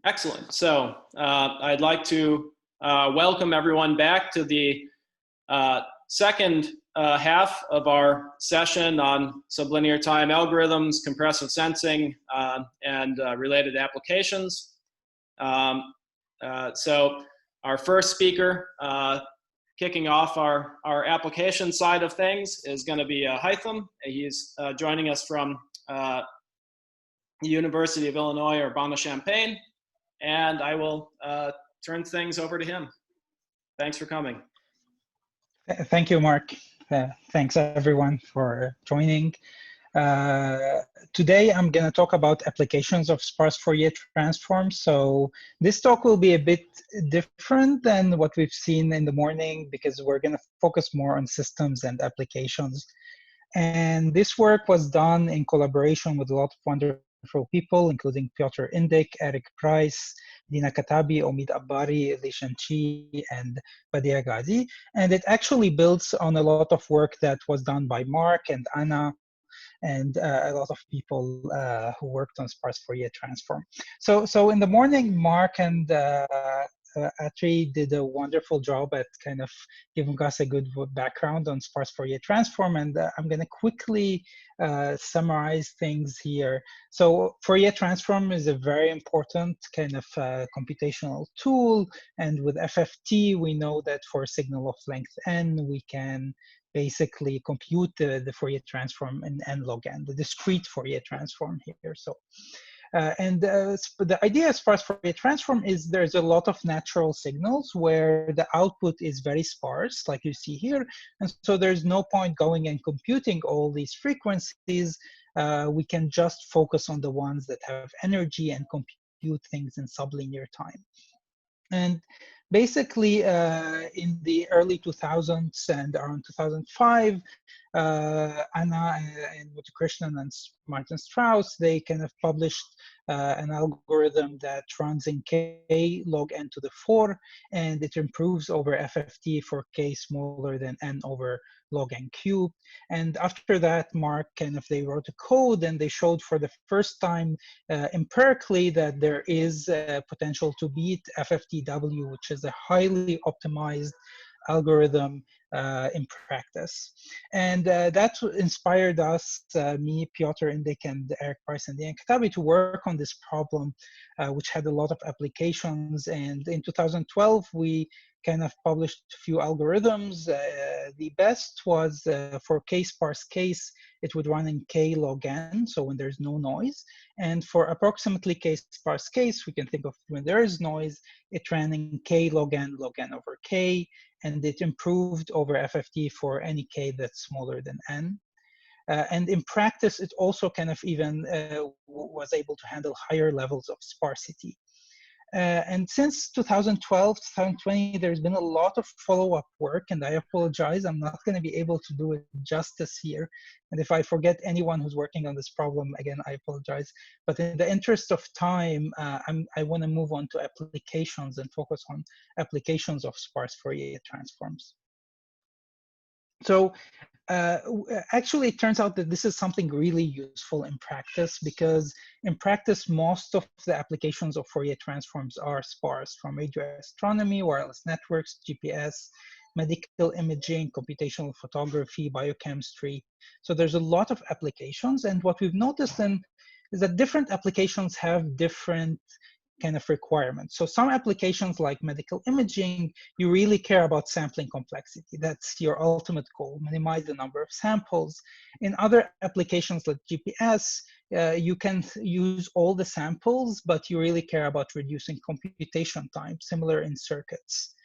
Excellent. So I'd like to welcome everyone back to the second half of our session on sublinear-time algorithms, compressive sensing, and related applications. So our first speaker kicking off our application side of things is going to be Hytham. He's joining us from the University of Illinois, Urbana-Champaign, and I will turn things over to him. Thanks for coming. Thank you, Mark. Thanks, everyone, for joining. Today, I'm going to talk about applications of sparse Fourier transforms. So this talk will be a bit different than what we've seen in the morning because we're going to focus more on systems and applications. And this work was done in collaboration with a lot of wonderful people, including Piotr Indyk, Eric Price, Dina Katabi, Omid Abbari, Lishan Chi, and Badia Ghazi. And it actually builds on a lot of work that was done by Mark and Anna and a lot of people who worked on sparse Fourier transform. So in the morning, Mark and Atri did a wonderful job at kind of giving us a good background on sparse Fourier transform, and I'm going to quickly summarize things here. So Fourier transform is a very important kind of computational tool, and with FFT, we know that for a signal of length n, we can basically compute the Fourier transform in n log n, the discrete Fourier transform here. So. The idea of sparse Fourier transform is there's a lot of natural signals where the output is very sparse, like you see here. And so there's no point going and computing all these frequencies. We can just focus on the ones that have energy and compute things in sublinear time. And basically, in the early 2000s and around 2005, Anna and Muthukrishnan and Martin Strauss, they kind of published an algorithm that runs in k log n to the 4, and it improves over FFT for k smaller than n over log n cubed. And after that, Mark they wrote a code, and they showed for the first time empirically that there is potential to beat FFTW, which is a highly optimized algorithm in practice. And that inspired us, me, Piotr Indyk, and Eric Price and Dina Katabi, to work on this problem, which had a lot of applications. And in 2012, we kind of published a few algorithms. The best was for k-sparse case, it would run in k log n, so when there's no noise. And for approximately k-sparse case, we can think of when there is noise, it ran in k log n over k, and it improved over FFT for any k that's smaller than n. And in practice, it also kind of even was able to handle higher levels of sparsity. And since 2012, 2020, there's been a lot of follow-up work, and I apologize, I'm not going to be able to do it justice here. And if I forget anyone who's working on this problem, again, I apologize. But in the interest of time, I want to move on to applications and focus on applications of sparse Fourier transforms. So actually, it turns out that this is something really useful in practice, because in practice, most of the applications of Fourier transforms are sparse, from radio astronomy, wireless networks, GPS, medical imaging, computational photography, biochemistry. So there's a lot of applications. And what we've noticed then is that different applications have different kind of requirements. So some applications like medical imaging, you really care about sampling complexity. That's your ultimate goal, minimize the number of samples. In other applications like GPS, you can use all the samples, but you really care about reducing computation time, similar in circuits.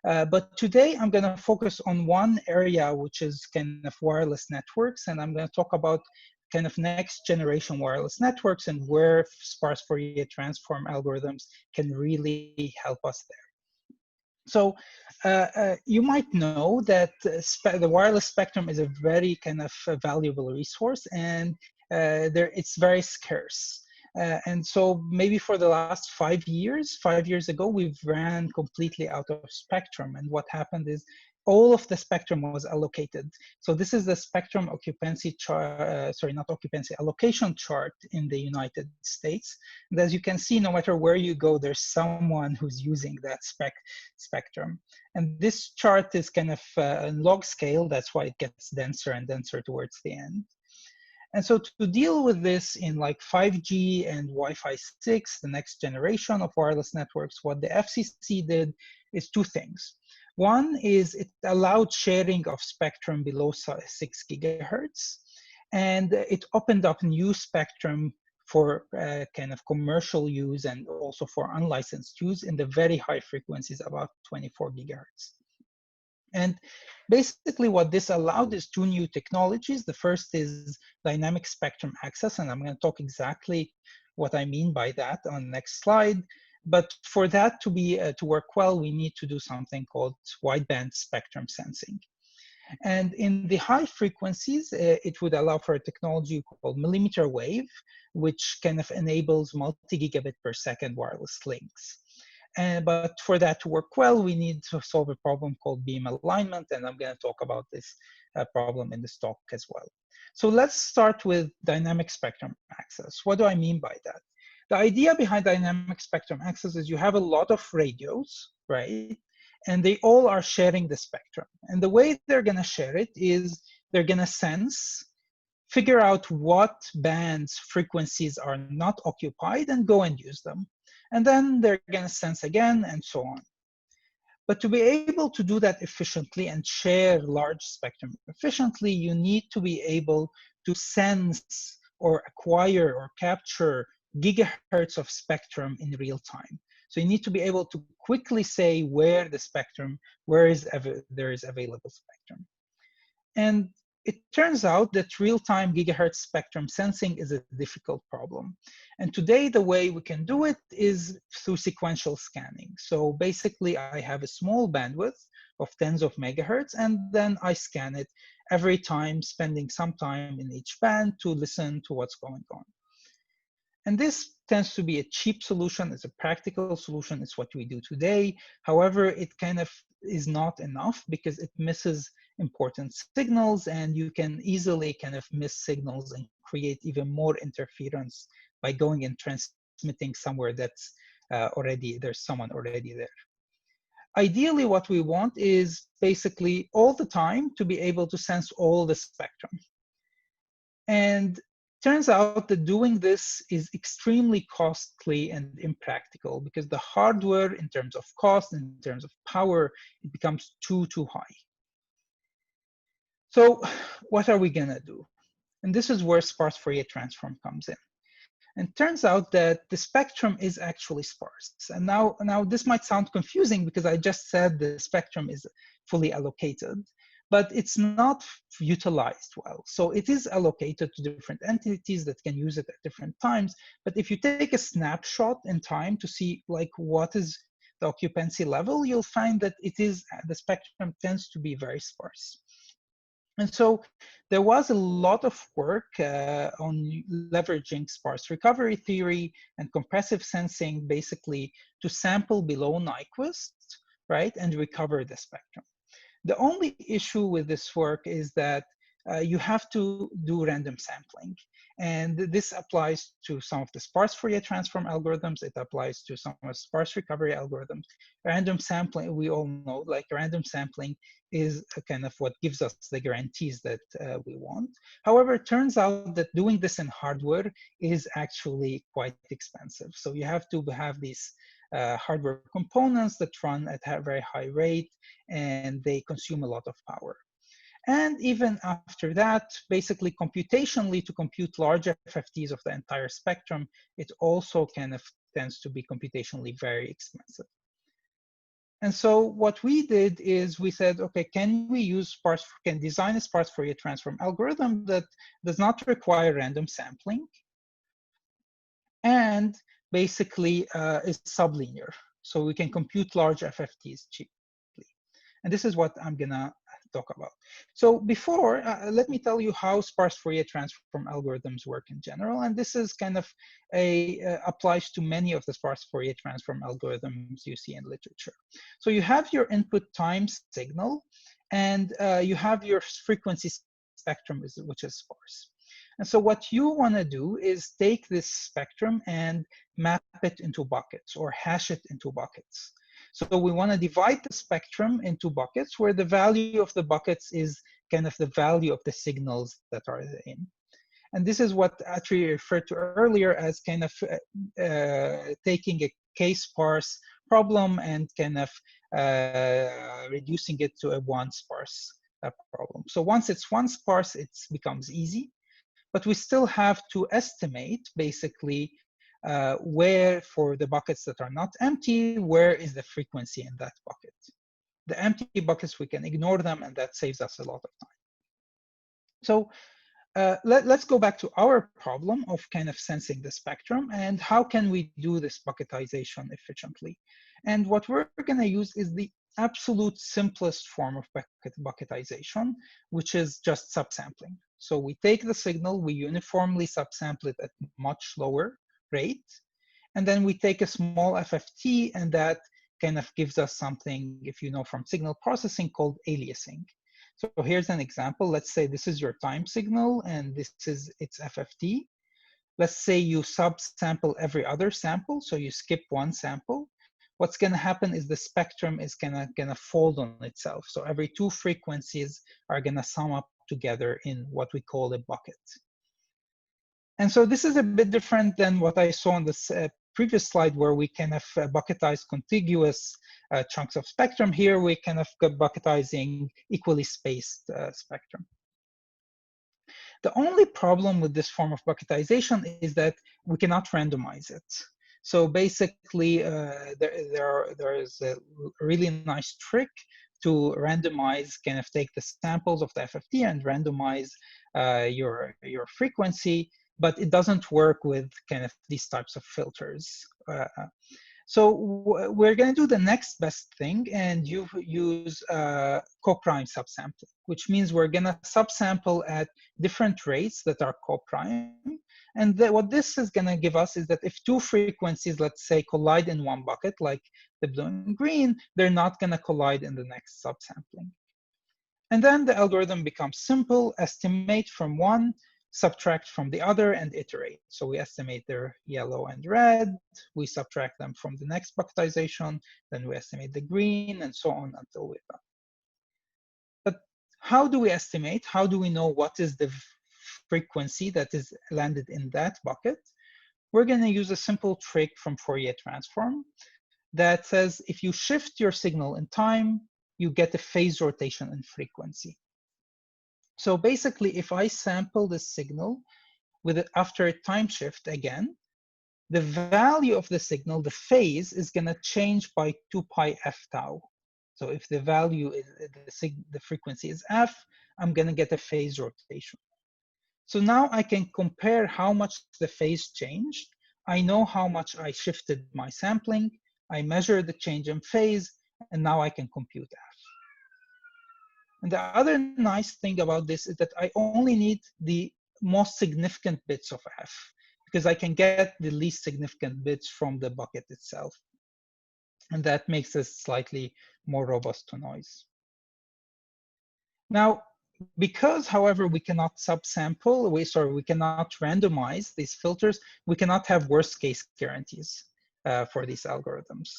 But today I'm going to focus on one area, which is kind of wireless networks, and I'm going to talk about kind of next generation wireless networks and where sparse Fourier transform algorithms can really help us there. So you might know that the wireless spectrum is a very kind of valuable resource, and it's very scarce. And so maybe for the last 5 years ago, we've ran completely out of spectrum. And what happened is all of the spectrum was allocated. So this is the spectrum occupancy chart, sorry, not occupancy, allocation chart in the United States. And as you can see, no matter where you go, there's someone who's using that spectrum. And this chart is kind of in log scale. That's why it gets denser and denser towards the end. And so to deal with this in like 5G and Wi-Fi 6, the next generation of wireless networks, what the FCC did is two things. One is it allowed sharing of spectrum below 6 gigahertz, and it opened up new spectrum for kind of commercial use and also for unlicensed use in the very high frequencies, about 24 gigahertz. And basically what this allowed is two new technologies. The first is dynamic spectrum access, and I'm going to talk exactly what I mean by that on the next slide. But for that to be to work well, we need to do something called wideband spectrum sensing. And in the high frequencies, it would allow for a technology called millimeter wave, which kind of enables multi-gigabit per second wireless links. But for that to work well, we need to solve a problem called beam alignment, and I'm going to talk about this problem in this talk as well. So let's start with dynamic spectrum access. What do I mean by that? The idea behind dynamic spectrum access is you have a lot of radios, right? And they all are sharing the spectrum. And the way they're going to share it is they're going to sense, figure out what bands, frequencies are not occupied, and go and use them. And then they're going to sense again, and so on. But to be able to do that efficiently and share large spectrum efficiently, you need to be able to sense or acquire or capture gigahertz of spectrum in real time. So you need to be able to quickly say where the spectrum, there is available spectrum. And it turns out that real-time gigahertz spectrum sensing is a difficult problem. And today, the way we can do it is through sequential scanning. So basically, I have a small bandwidth of tens of megahertz, and then I scan it every time, spending some time in each band to listen to what's going on. And this tends to be a cheap solution. It's a practical solution. It's what we do today. However, it kind of is not enough because it misses important signals, and you can easily kind of miss signals and create even more interference by going and transmitting somewhere that's there's someone already there. Ideally, what we want is basically all the time to be able to sense all the spectrum. And turns out that doing this is extremely costly and impractical because the hardware, in terms of cost, in terms of power, it becomes too high. So what are we going to do? And this is where sparse Fourier transform comes in. And it turns out that the spectrum is actually sparse. And now this might sound confusing because I just said the spectrum is fully allocated, but it's not utilized well. So it is allocated to different entities that can use it at different times. But if you take a snapshot in time to see like what is the occupancy level, you'll find that the spectrum tends to be very sparse. And so there was a lot of work on leveraging sparse recovery theory and compressive sensing, basically to sample below Nyquist, right, and recover the spectrum. The only issue with this work is that you have to do random sampling. And this applies to some of the sparse Fourier transform algorithms. It applies to some of the sparse recovery algorithms. Random sampling, we all know, like random sampling is kind of what gives us the guarantees that we want. However, it turns out that doing this in hardware is actually quite expensive. So you have to have these hardware components that run at a very high rate, and they consume a lot of power. And even after that, basically computationally, to compute large FFTs of the entire spectrum, it also kind of tends to be computationally very expensive. And so what we did is we said, okay, can design a sparse Fourier transform algorithm that does not require random sampling and basically is sublinear. So we can compute large FFTs cheaply. And this is what I'm gonna talk about. So before, let me tell you how sparse Fourier transform algorithms work in general. And this is kind of applies to many of the sparse Fourier transform algorithms you see in literature. So you have your input time signal, and you have your frequency spectrum, which is sparse. And so what you want to do is take this spectrum and map it into buckets or hash it into buckets. So we want to divide the spectrum into buckets where the value of the buckets is kind of the value of the signals that are in. And this is what Atri referred to earlier as kind of taking a k-sparse problem and kind of reducing it to a one sparse problem. So once it's one sparse, it becomes easy. But we still have to estimate, basically, where for the buckets that are not empty, where is the frequency in that bucket. The empty buckets, we can ignore them, and that saves us a lot of time. So let's go back to our problem of kind of sensing the spectrum and how can we do this bucketization efficiently. And what we're going to use is the absolute simplest form of bucketization, which is just subsampling. So we take the signal, we uniformly subsample it at much lower rate, and then we take a small FFT, and that kind of gives us something, if you know from signal processing, called aliasing. So here's an example. Let's say this is your time signal, and this is its FFT. Let's say you subsample every other sample, so you skip one sample. What's going to happen is the spectrum is gonna fold on itself. So every two frequencies are going to sum up together in what we call a bucket. And so this is a bit different than what I saw on this previous slide, where we kind of bucketize contiguous chunks of spectrum. Here we kind of bucketizing equally spaced spectrum. The only problem with this form of bucketization is that we cannot randomize it. So basically, there is a really nice trick to randomize, kind of take the samples of the FFT and randomize your frequency, but it doesn't work with kind of these types of filters. So we're going to do the next best thing and use Coprime subsampling, which means we're going to subsample at different rates that are coprime. And what this is going to give us is that if two frequencies, let's say, collide in one bucket, like the blue and green, they're not going to collide in the next subsampling. And then the algorithm becomes simple: estimate from one, subtract from the other, and iterate. So we estimate their yellow and red, we subtract them from the next bucketization, then we estimate the green, and so on until we're done. But how do we estimate? How do we know what is the frequency that is landed in that bucket? We're going to use a simple trick from Fourier transform that says if you shift your signal in time, you get a phase rotation in frequency. So basically, if I sample the signal with it after a time shift again, the value of the signal, the phase, is going to change by 2 pi f tau. So if the value is the frequency is f, I'm going to get a phase rotation. So now I can compare how much the phase changed. I know how much I shifted my sampling. I measure the change in phase, and now I can compute f. And the other nice thing about this is that I only need the most significant bits of f, because I can get the least significant bits from the bucket itself. And that makes it slightly more robust to noise. Now, because, however, we cannot subsample, we cannot randomize these filters, we cannot have worst case guarantees for these algorithms.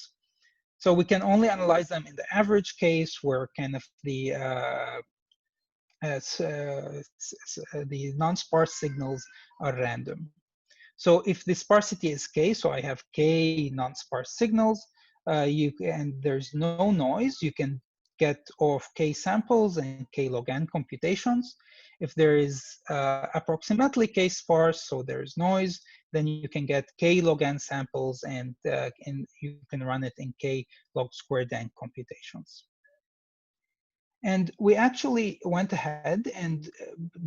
So we can only analyze them in the average case, where kind of the non-sparse signals are random. So if the sparsity is k, so I have k non-sparse signals, and there's no noise, you can get of k samples and k log n computations. If there is approximately k sparse, so there's noise, then you can get k log n samples, and you can run it in k log squared n computations. And we actually went ahead and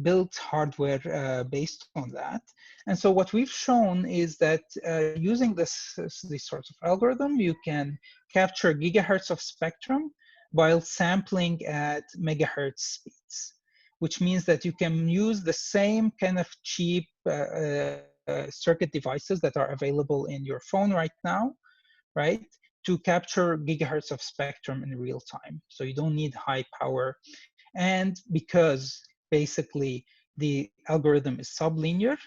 built hardware based on that. And so what we've shown is that using these sorts of algorithm, you can capture gigahertz of spectrum while sampling at megahertz speeds, which means that you can use the same kind of cheap circuit devices that are available in your phone right now, right? to capture gigahertz of spectrum in real time. So you don't need high power. And because basically the algorithm is sublinear,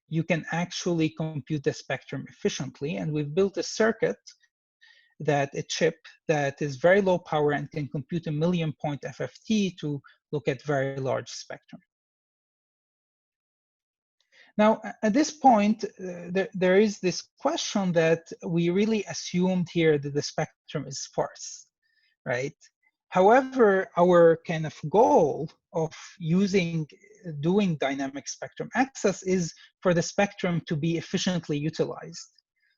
you can actually compute the spectrum efficiently. And we've built a circuit, a chip that is very low power and can compute a million point FFT to look at very large spectrum. Now, at this point, there is this question that we really assumed here that the spectrum is sparse, right? However, our kind of goal of doing dynamic spectrum access is for the spectrum to be efficiently utilized.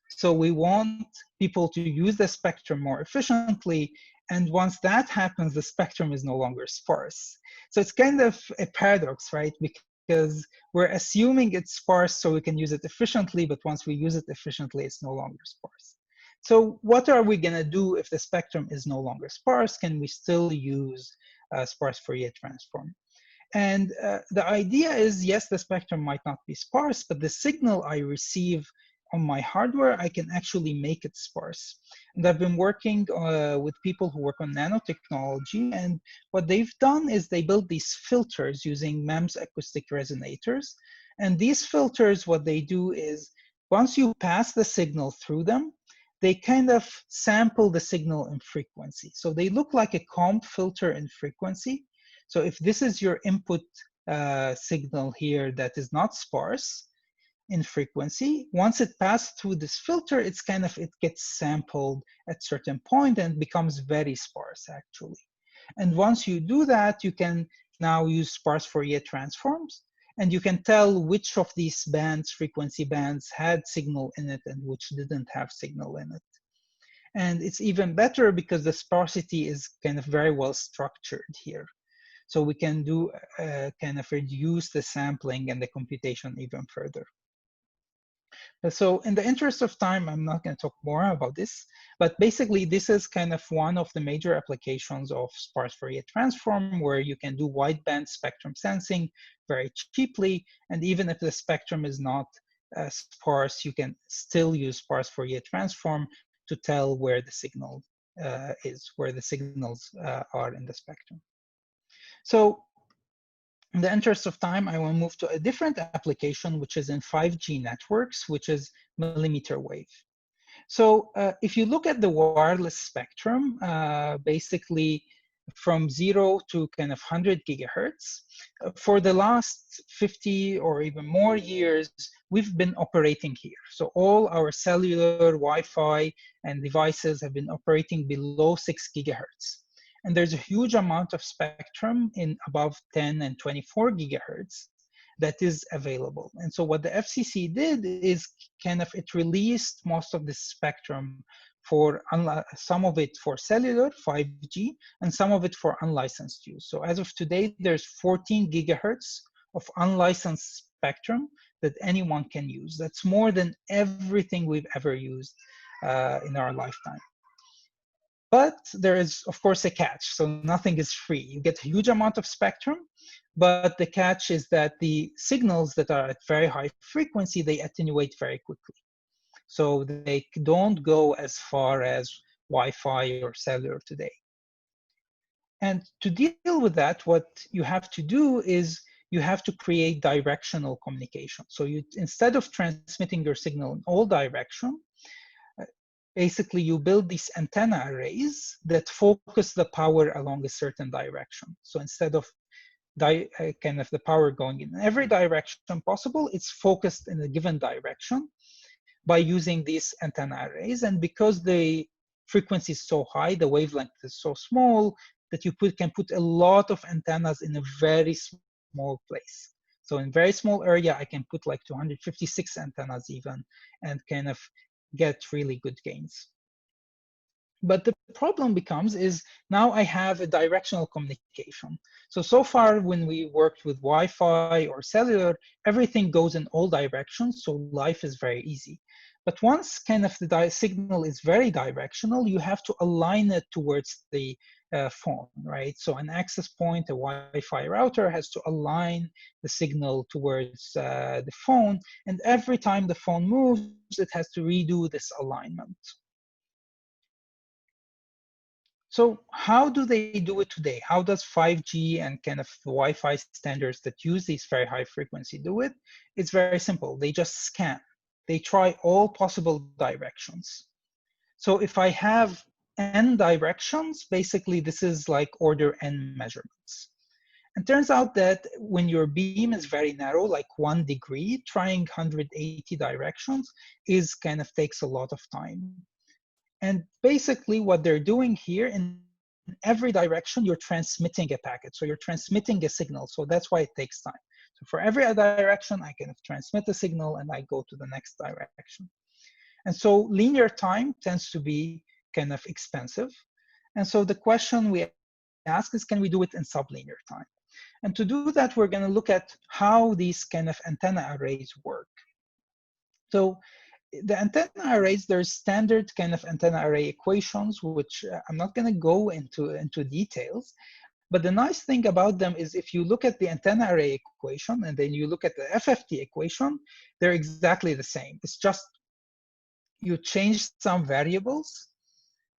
So we want people to use the spectrum more efficiently. And once that happens, the spectrum is no longer sparse. So it's kind of a paradox, right? Because we're assuming it's sparse so we can use it efficiently, but once we use it efficiently, it's no longer sparse. So what are we going to do if the spectrum is no longer sparse? Can we still use sparse Fourier transform? And the idea is, yes, the spectrum might not be sparse, but the signal I receive on my hardware, I can actually make it sparse. And I've been working with people who work on nanotechnology, and what they've done is they built these filters using MEMS acoustic resonators. And these filters, what they do is, once you pass the signal through them, they kind of sample the signal in frequency. So they look like a comb filter in frequency. So if this is your input signal here that is not sparse in frequency, once it passes through this filter, it gets sampled at certain point and becomes very sparse actually. And once you do that, you can now use sparse Fourier transforms, and you can tell which of these bands, frequency bands, had signal in it and which didn't have signal in it. And it's even better because the sparsity is kind of very well structured here. So we can do kind of reduce the sampling and the computation even further. So in the interest of time, I'm not going to talk more about this, but basically this is kind of one of the major applications of sparse Fourier transform, where you can do wideband spectrum sensing very cheaply. And even if the spectrum is not sparse, you can still use sparse Fourier transform to tell where the signal where the signals are in the spectrum. So in the interest of time, I will move to a different application, which is in 5G networks, which is millimeter wave. So if you look at the wireless spectrum, basically from 0 to kind of 100 gigahertz, for the last 50 or even more years, we've been operating here. So all our cellular, Wi-Fi, and devices have been operating below 6 gigahertz. And there's a huge amount of spectrum in above 10 and 24 gigahertz that is available. And so what the FCC did is it released most of this spectrum for some of it for cellular, 5G, and some of it for unlicensed use. So as of today, there's 14 gigahertz of unlicensed spectrum that anyone can use. That's more than everything we've ever used in our lifetime. But there is, of course, a catch. So nothing is free. You get a huge amount of spectrum, but the catch is that the signals that are at very high frequency, they attenuate very quickly. So they don't go as far as Wi-Fi or cellular today. And to deal with that, what you have to do is you have to create directional communication. So instead of transmitting your signal in all directions, basically you build these antenna arrays that focus the power along a certain direction. So instead of the power going in every direction possible, it's focused in a given direction by using these antenna arrays. And because the frequency is so high, the wavelength is so small, that you can put a lot of antennas in a very small place. So in very small area, I can put like 256 antennas even, and kind of get really good gains. But the problem becomes is now I have a directional communication. So far when we worked with Wi-Fi or cellular, everything goes in all directions, so life is very easy. But once kind of the signal is very directional, you have to align it towards the phone, right? So an access point, a Wi-Fi router has to align the signal towards the phone. And every time the phone moves, it has to redo this alignment. So how do they do it today? How does 5G and kind of Wi-Fi standards that use these very high frequency do it? It's very simple. They just scan. They try all possible directions. So if I have n directions, basically this is like order n measurements. And turns out that when your beam is very narrow, like 1 degree, trying 180 directions is kind of takes a lot of time. And basically what they're doing here, in every direction, you're transmitting a packet. So you're transmitting a signal. So that's why it takes time. So for every direction, I can transmit a signal and I go to the next direction. And so linear time tends to be kind of expensive. And so the question we ask is, can we do it in sublinear time? And to do that, we're going to look at how these kind of antenna arrays work. So the antenna arrays, there's standard kind of antenna array equations, which I'm not going to go into details. But the nice thing about them is if you look at the antenna array equation and then you look at the FFT equation, they're exactly the same. It's just you change some variables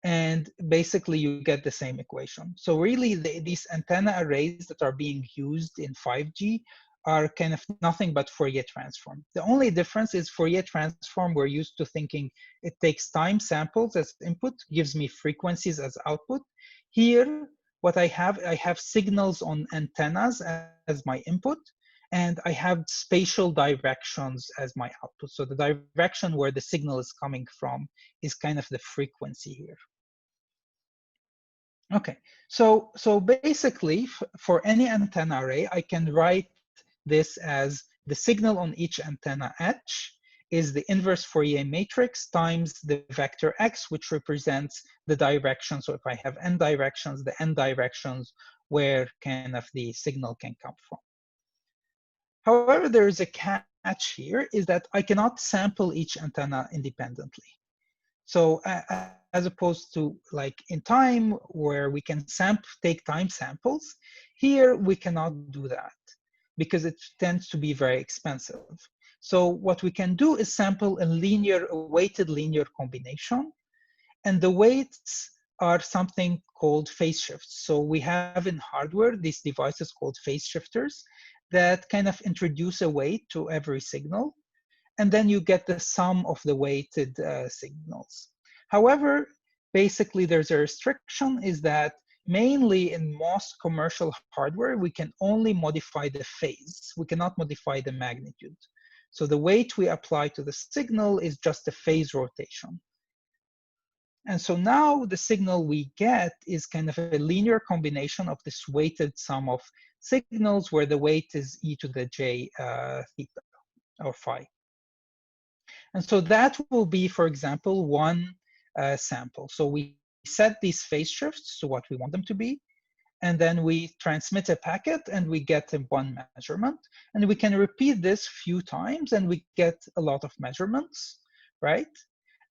and basically you get the same equation. So really these antenna arrays that are being used in 5G are kind of nothing but Fourier transform. The only difference is Fourier transform, we're used to thinking it takes time samples as input, gives me frequencies as output. Here, what I have signals on antennas as my input, and I have spatial directions as my output. So the direction where the signal is coming from is kind of the frequency here. Okay, so basically for any antenna array, I can write this as the signal on each antenna H is the inverse Fourier matrix times the vector X, which represents the direction. So if I have n directions, the n directions where kind of the signal can come from. However, there is a catch here, is that I cannot sample each antenna independently. So as opposed to like in time where we can take time samples, here we cannot do that because it tends to be very expensive. So what we can do is sample a weighted linear combination, and the weights are something called phase shifts. So we have in hardware these devices called phase shifters that kind of introduce a weight to every signal, and then you get the sum of the weighted signals. However, basically there's a restriction, is that mainly in most commercial hardware, we can only modify the phase. We cannot modify the magnitude. So the weight we apply to the signal is just a phase rotation. And so now the signal we get is kind of a linear combination of this weighted sum of signals where the weight is e to the j theta or phi. And so that will be, for example, one sample. So we set these phase shifts to what we want them to be, and then we transmit a packet and we get one measurement. And we can repeat this a few times and we get a lot of measurements, right?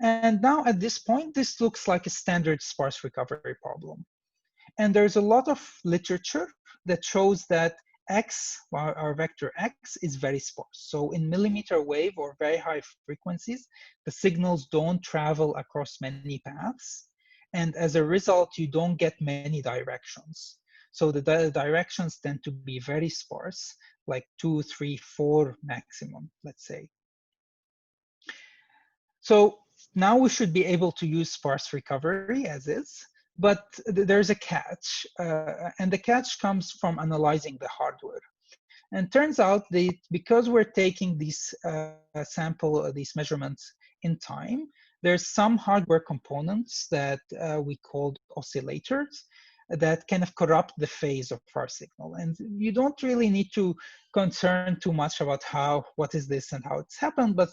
And now at this point, this looks like a standard sparse recovery problem. And there's a lot of literature that shows that X, our vector X, is very sparse. So in millimeter wave or very high frequencies, the signals don't travel across many paths. And as a result, you don't get many directions. So the directions tend to be very sparse, like 2, 3, 4 maximum, let's say. So now we should be able to use sparse recovery as is. But there's a catch, and the catch comes from analyzing the hardware. And turns out that because we're taking these these measurements in time, there's some hardware components that we called oscillators that kind of corrupt the phase of our signal. And you don't really need to concern too much about what is this and how it's happened, but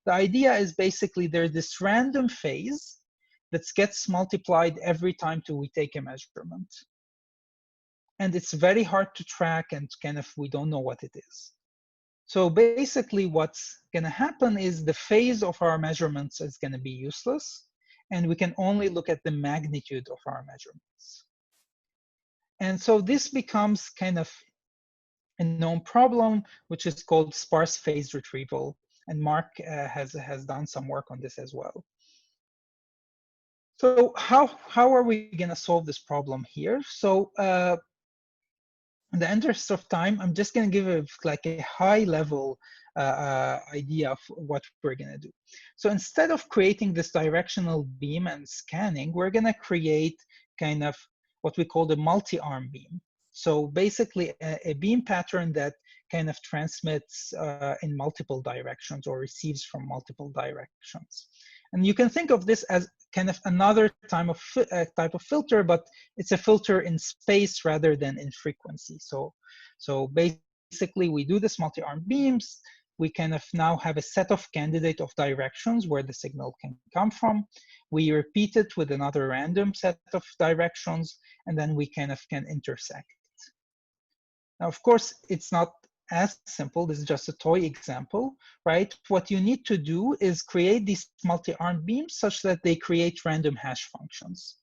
the idea is basically there's this random phase that gets multiplied every time we take a measurement. And it's very hard to track and kind of we don't know what it is. So basically what's gonna happen is the phase of our measurements is gonna be useless, and we can only look at the magnitude of our measurements. And so this becomes kind of a known problem, which is called sparse phase retrieval. And Mark has done some work on this as well. So how are we going to solve this problem here? So in the interest of time, I'm just going to give like a high level idea of what we're going to do. So instead of creating this directional beam and scanning, we're going to create kind of what we call the multi-arm beam. So basically a beam pattern that kind of transmits in multiple directions or receives from multiple directions. And you can think of this as kind of another type of filter, but it's a filter in space rather than in frequency. So basically, we do this multi-arm beams. We kind of now have a set of candidate of directions where the signal can come from. We repeat it with another random set of directions, and then we kind of can intersect. Now, of course, it's not as simple. This is just a toy example, right? What you need to do is create these multi-arm beams such that they create random hash functions.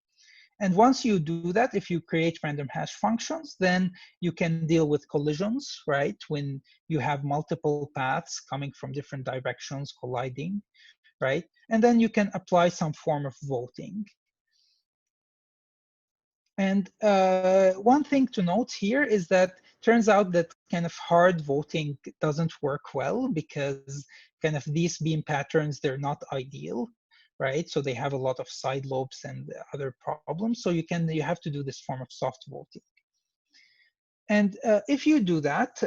And once you do that, if you create random hash functions, then you can deal with collisions, right? When you have multiple paths coming from different directions colliding, right? And then you can apply some form of voting. And one thing to note here is that turns out that kind of hard voting doesn't work well because kind of these beam patterns, they're not ideal, right? So they have a lot of side lobes and other problems. So you have to do this form of soft voting. And if you do that,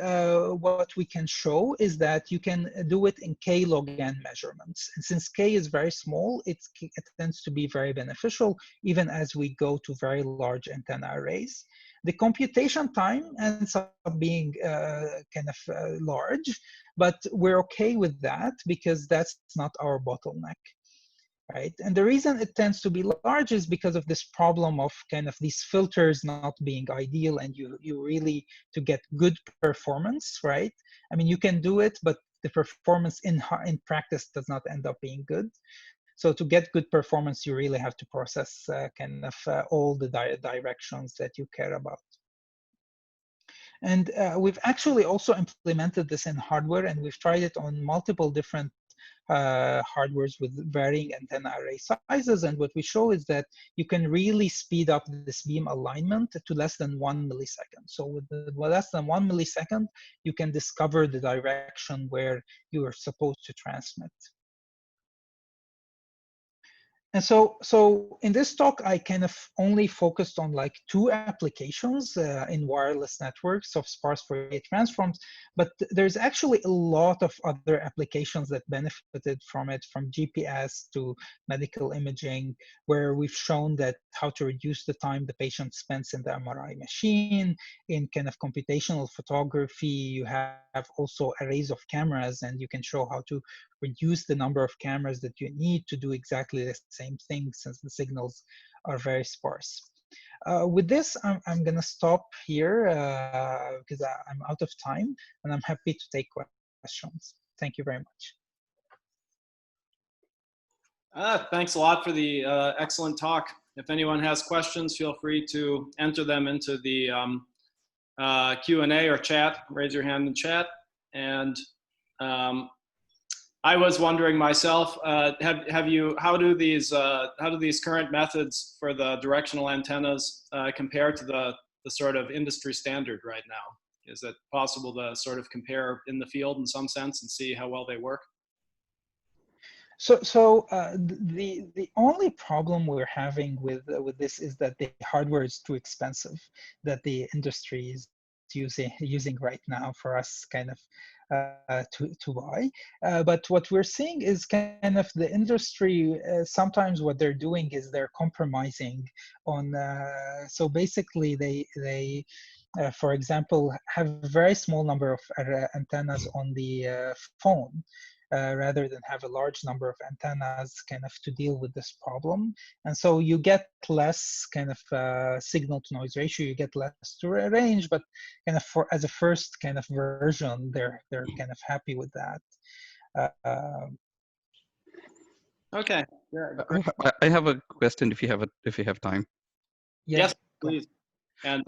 what we can show is that you can do it in k log n measurements. And since k is very small, it tends to be very beneficial, even as we go to very large antenna arrays. The computation time ends up being kind of large, but we're okay with that because that's not our bottleneck. Right? And the reason it tends to be large is because of this problem of kind of these filters not being ideal, and you really, to get good performance, right? I mean, you can do it, but the performance in practice does not end up being good. So to get good performance, you really have to process kind of all the directions that you care about. And we've actually also implemented this in hardware, and we've tried it on multiple different hardwares with varying antenna array sizes. And what we show is that you can really speed up this beam alignment to less than 1 millisecond. So with less than 1 millisecond, you can discover the direction where you are supposed to transmit. And so in this talk, I kind of only focused on like 2 applications in wireless networks of sparse Fourier transforms, but there's actually a lot of other applications that benefited from it, from GPS to medical imaging, where we've shown that how to reduce the time the patient spends in the MRI machine. In kind of computational photography, you have also arrays of cameras, and you can show how to reduce the number of cameras that you need to do exactly the same thing, since the signals are very sparse. With this, I'm going to stop here because I'm out of time, and I'm happy to take questions. Thank you very much. Thanks a lot for the excellent talk. If anyone has questions, feel free to enter them into the Q&A or chat. Raise your hand in chat. And I was wondering myself, how do these current methods for the directional antennas compare to the sort of industry standard right now? Is it possible to sort of compare in the field in some sense and see how well they work? So the only problem we're having with this is that the hardware is too expensive, that the industry is using right now for us kind of to buy. But what we're seeing is kind of the industry, sometimes what they're doing is they're compromising on, so basically they for example, have a very small number of antennas on the phone, rather than have a large number of antennas kind of to deal with this problem. And so you get less kind of signal to noise ratio, you get less to range, but kind of as a first kind of version, they're kind of happy with that. Okay. Yeah, I have a question if you have time. Yeah, yes, please. And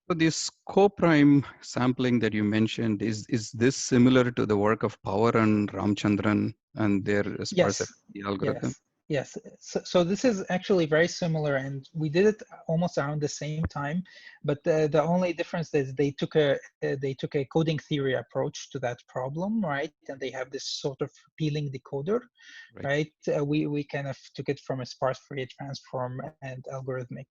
so this Coprime sampling that you mentioned, is this similar to the work of Power and Ramchandran and their sparse yes, algorithm? yes. Yes, so this is actually very similar, and we did it almost around the same time, but the only difference is they took a coding theory approach to that problem, right? And they have this sort of peeling decoder, right? We kind of took it from a sparse Fourier transform and algorithmic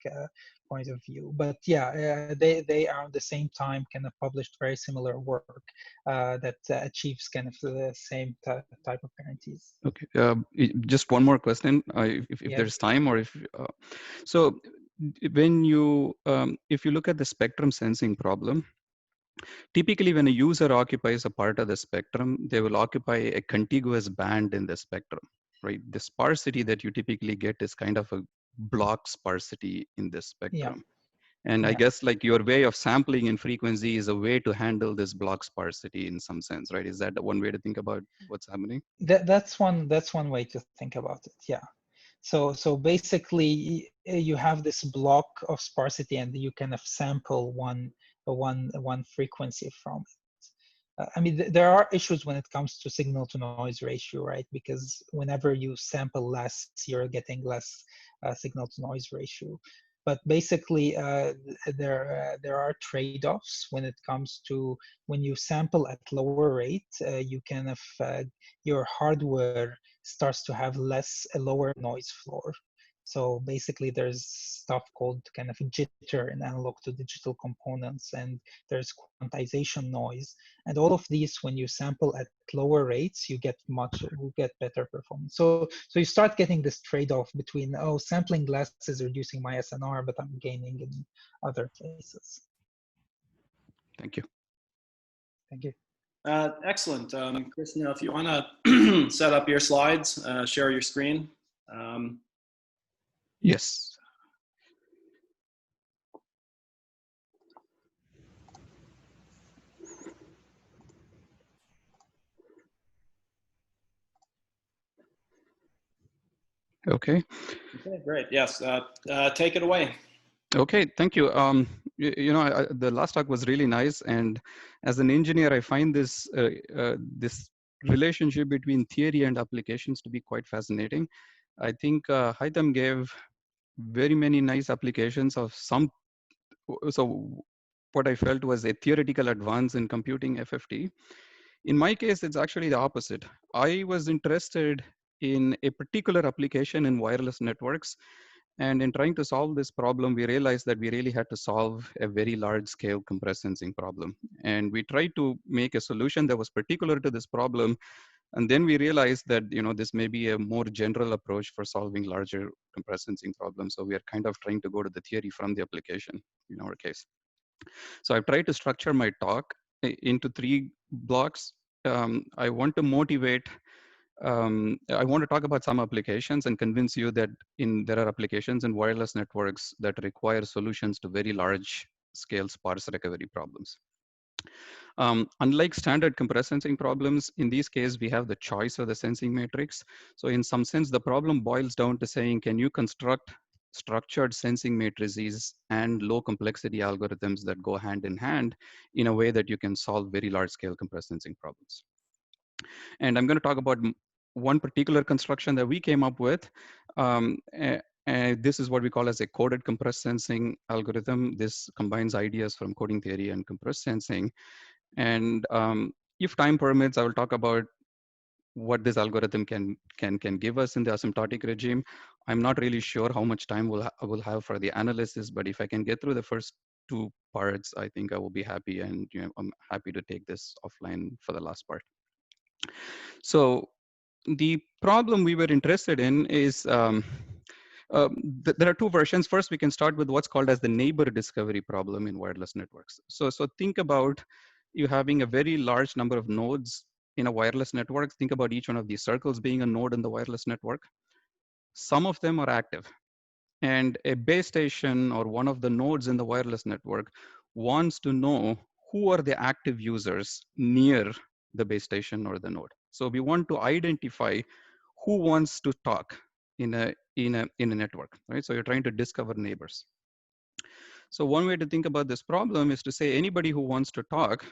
point of view, but yeah, they are at the same time kind of published very similar work that achieves kind of the same type of guarantees. Okay, just one more question, if there's time, or if so, when you if you look at the spectrum sensing problem, typically when a user occupies a part of the spectrum, they will occupy a contiguous band in the spectrum, right? The sparsity that you typically get is kind of a block sparsity in the spectrum. And I guess like your way of sampling in frequency is a way to handle this block sparsity in some sense, right? Is that one way to think about what's happening? That's one way to think about it. Yeah. So basically, you have this block of sparsity, and you kind of sample one frequency from it. I mean, there are issues when it comes to signal to noise ratio, right? Because whenever you sample less, you're getting less signal to noise ratio. But basically, there are trade-offs when it comes to when you sample at lower rate, you kind of your hardware starts to have a lower noise floor. So basically, there's stuff called kind of jitter in analog to digital components, and there's quantization noise, and all of these, when you sample at lower rates, you get better performance. So you start getting this trade-off between, oh, sampling less is reducing my SNR, but I'm gaining in other places. Thank you. Thank you. Excellent. Christina, if you want to set up your slides, share your screen. Yes. Okay. Okay, great. Yes, take it away. Okay, thank you. You know, the last talk was really nice, and as an engineer, I find this this relationship between theory and applications to be quite fascinating. I think Haitham gave very many nice applications of some. So what I felt was a theoretical advance in computing FFT. In my case, it's actually the opposite. I was interested in a particular application in wireless networks. And in trying to solve this problem, we realized that we really had to solve a very large scale compressed sensing problem. And we tried to make a solution that was particular to this problem. And then we realized that, you know, this may be a more general approach for solving larger compressed sensing problems. So we are kind of trying to go to the theory from the application in our case. So I've tried to structure my talk into 3 blocks. I want to motivate I want to talk about some applications and convince you that there are applications in wireless networks that require solutions to very large scale sparse recovery problems. Unlike standard compressed sensing problems, in these cases, we have the choice of the sensing matrix. So in some sense, the problem boils down to saying, can you construct structured sensing matrices and low complexity algorithms that go hand in hand in a way that you can solve very large scale compressed sensing problems? And I'm going to talk about one particular construction that we came up with. This is what we call as a coded compressed sensing algorithm. This combines ideas from coding theory and compressed sensing. And if time permits, I will talk about what this algorithm can give us in the asymptotic regime. I'm not really sure how much time I will have for the analysis, but if I can get through the first 2 parts, I think I will be happy, and you know, I'm happy to take this offline for the last part. So the problem we were interested in is there are 2 versions. First, we can start with what's called as the neighbor discovery problem in wireless networks. So think about you having a very large number of nodes in a wireless network. Think about each one of these circles being a node in the wireless network. Some of them are active, and a base station or one of the nodes in the wireless network wants to know who are the active users near the base station or the node. So we want to identify who wants to talk in a network, right? So you're trying to discover neighbors. So one way to think about this problem is to say anybody who wants to talk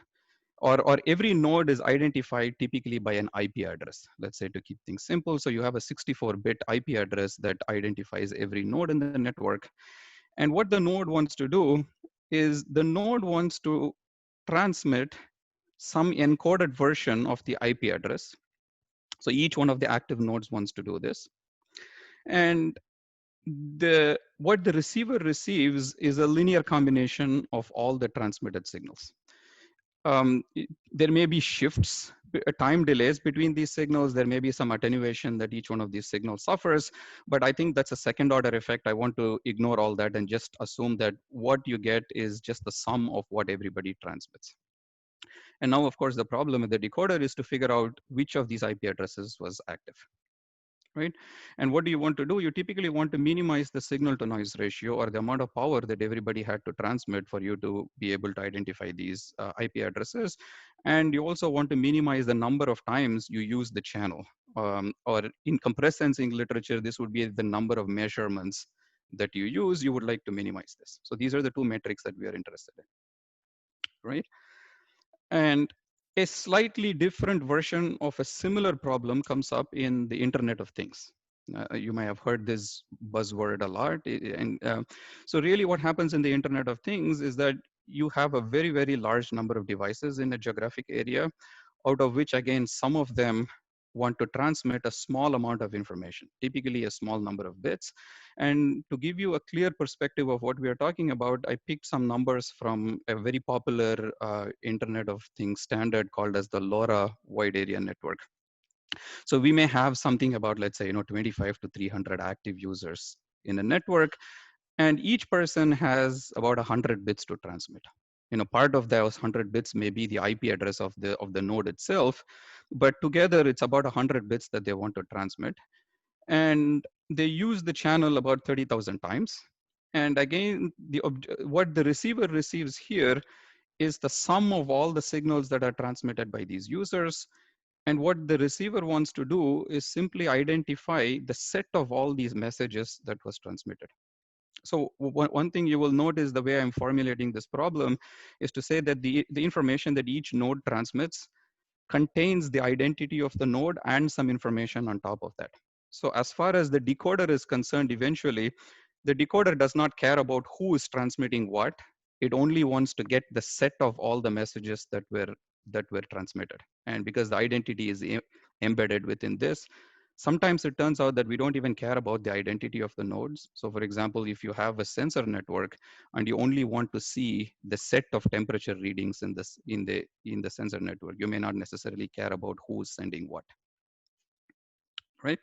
or every node is identified typically by an IP address, let's say, to keep things simple. So you have a 64-bit IP address that identifies every node in the network. And what the node wants to do is the node wants to transmit some encoded version of the IP address. So each one of the active nodes wants to do this. And what the receiver receives is a linear combination of all the transmitted signals. There may be shifts, time delays between these signals. There may be some attenuation that each one of these signals suffers, but I think that's a second order effect. I want to ignore all that and just assume that what you get is just the sum of what everybody transmits. And now, of course, the problem with the decoder is to figure out which of these IP addresses was active. Right? And what do you want to do? You typically want to minimize the signal to noise ratio, or the amount of power that everybody had to transmit for you to be able to identify these IP addresses. And you also want to minimize the number of times you use the channel. Or in compressed sensing literature, this would be the number of measurements that you use. You would like to minimize this. So these are the two metrics that we are interested in, right? And a slightly different version of a similar problem comes up in the Internet of Things. You may have heard this buzzword a lot. So really what happens in the Internet of Things is that you have a very, very large number of devices in a geographic area, out of which, again, some of them want to transmit a small amount of information, typically a small number of bits. And to give you a clear perspective of what we are talking about, I picked some numbers from a very popular Internet of Things standard called as the LoRa Wide Area Network. So we may have something about, let's say, 25 to 300 active users in a network, and each person has about 100 bits to transmit. Part of those 100 bits may be the IP address of the node itself, but together it's about 100 bits that they want to transmit. And they use the channel about 30,000 times. And again, what the receiver receives here is the sum of all the signals that are transmitted by these users. And what the receiver wants to do is simply identify the set of all these messages that was transmitted. So one thing you will notice, the way I'm formulating this problem is to say that the information that each node transmits contains the identity of the node and some information on top of that. So as far as the decoder is concerned, eventually, the decoder does not care about who is transmitting what. It only wants to get the set of all the messages that were transmitted. And because the identity is embedded within this, sometimes it turns out that we don't even care about the identity of the nodes. So for example, if you have a sensor network and you only want to see the set of temperature readings in the sensor network, you may not necessarily care about who's sending what, right?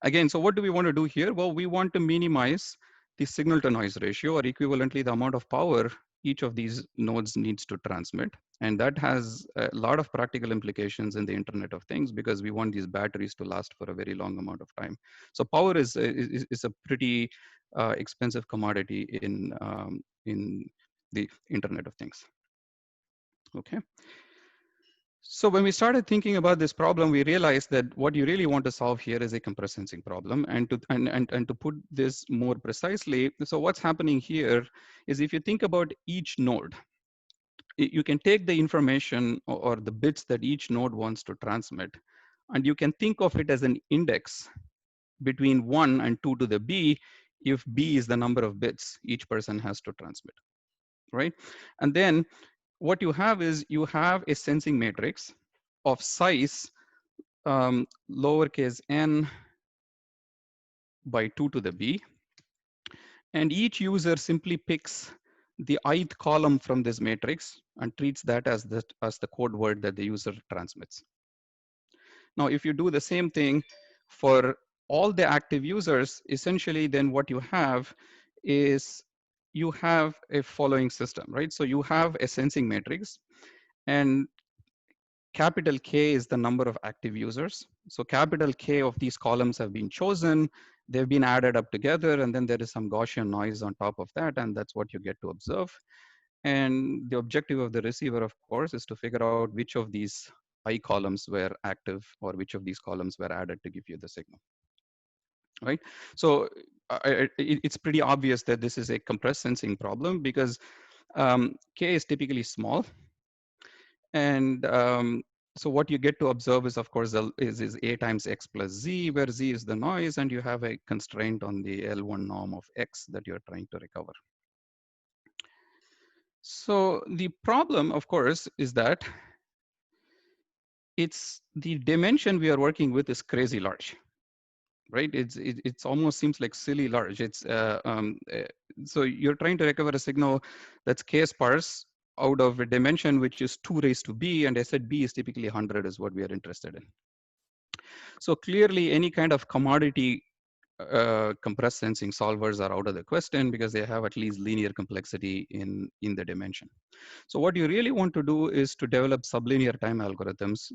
Again, so what do we want to do here? Well, we want to minimize the signal to noise ratio, or equivalently the amount of power each of these nodes needs to transmit. And that has a lot of practical implications in the Internet of Things, because we want these batteries to last for a very long amount of time. So power is a pretty expensive commodity in the Internet of Things. Okay. So when we started thinking about this problem, we realized that what you really want to solve here is a compressed sensing problem. And to put this more precisely, so what's happening here is, if you think about each node, you can take the information or the bits that each node wants to transmit, and you can think of it as an index between 1 and 2 to the b, if b is the number of bits each person has to transmit, right? And then what you have is, you have a sensing matrix of size lowercase n by 2 to the b. And each user simply picks the ith column from this matrix and treats that as the code word that the user transmits. Now, if you do the same thing for all the active users, essentially then what you have is, you have a following system, right? So you have a sensing matrix, and capital K is the number of active users. So capital K of these columns have been chosen, they've been added up together, and then there is some Gaussian noise on top of that, and that's what you get to observe. And the objective of the receiver, of course, is to figure out which of these I columns were active, or which of these columns were added to give you the signal, right? So it's pretty obvious that this is a compressed sensing problem, because K is typically small. And so what you get to observe is, of course, is A times X plus Z, where Z is the noise, and you have a constraint on the L1 norm of X that you're trying to recover. So the problem, of course, is that it's the dimension we are working with is crazy large, right? It's almost seems like silly large. So you're trying to recover a signal that's k-sparse out of a dimension which is 2 raised to b, and I said b is typically 100 is what we are interested in. So clearly any kind of commodity compressed sensing solvers are out of the question because they have at least linear complexity in the dimension. So what you really want to do is to develop sublinear time algorithms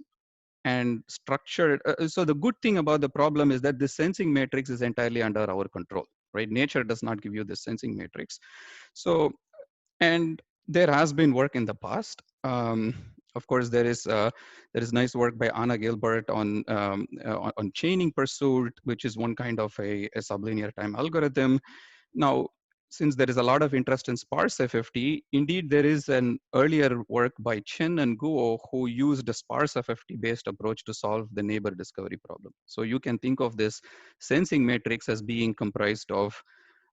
and structure. So the good thing about the problem is that this sensing matrix is entirely under our control, right? Nature does not give you this sensing matrix. So, and there has been work in the past. Of course, there is nice work by Anna Gilbert on chaining pursuit, which is one kind of a sublinear time algorithm. Now, since there is a lot of interest in sparse FFT, indeed there is an earlier work by Chen and Guo who used a sparse FFT-based approach to solve the neighbor discovery problem. So you can think of this sensing matrix as being comprised of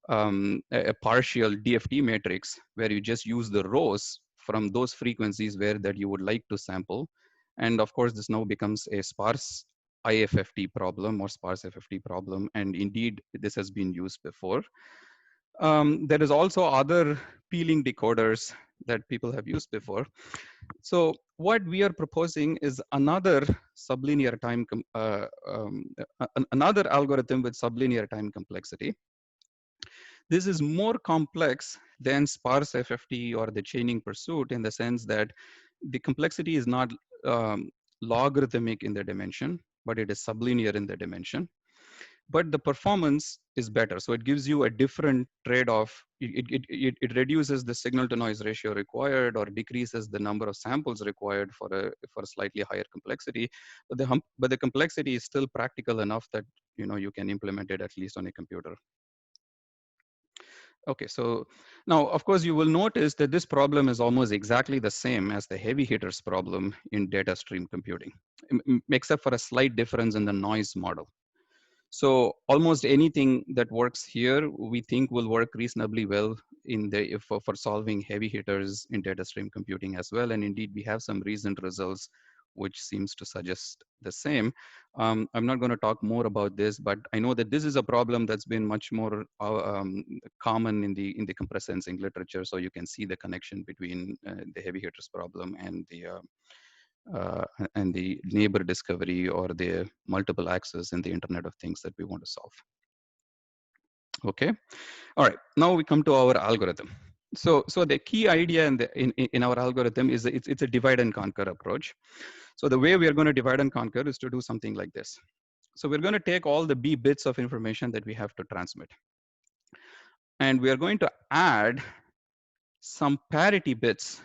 a partial DFT matrix where you just use the rows from those frequencies that you would like to sample. And of course, this now becomes a sparse IFFT problem or sparse FFT problem. And indeed, this has been used before. There is also other peeling decoders that people have used before. So what we are proposing is another sublinear time, another algorithm with sublinear time complexity. This is more complex than sparse FFT or the chaining pursuit in the sense that the complexity is not logarithmic in the dimension, but it is sublinear in the dimension. But the performance is better. So it gives you a different trade-off. It reduces the signal to noise ratio required or decreases the number of samples required for a slightly higher complexity. But the complexity is still practical enough that you can implement it at least on a computer. Okay, so now, of course, you will notice that this problem is almost exactly the same as the heavy hitters problem in data stream computing, except for a slight difference in the noise model. So almost anything that works here, we think will work reasonably well for solving heavy hitters in data stream computing as well. And indeed, we have some recent results which seems to suggest the same. I'm not going to talk more about this, but I know that this is a problem that's been much more common in the compressed sensing literature. So you can see the connection between the heavy hitters problem and the neighbor discovery or the multiple access in the Internet of Things that we want to solve. Okay, all right. Now we come to our algorithm. So the key idea in our algorithm is it's a divide and conquer approach. So the way we are going to divide and conquer is to do something like this. So we're going to take all the B bits of information that we have to transmit, and we are going to add some parity bits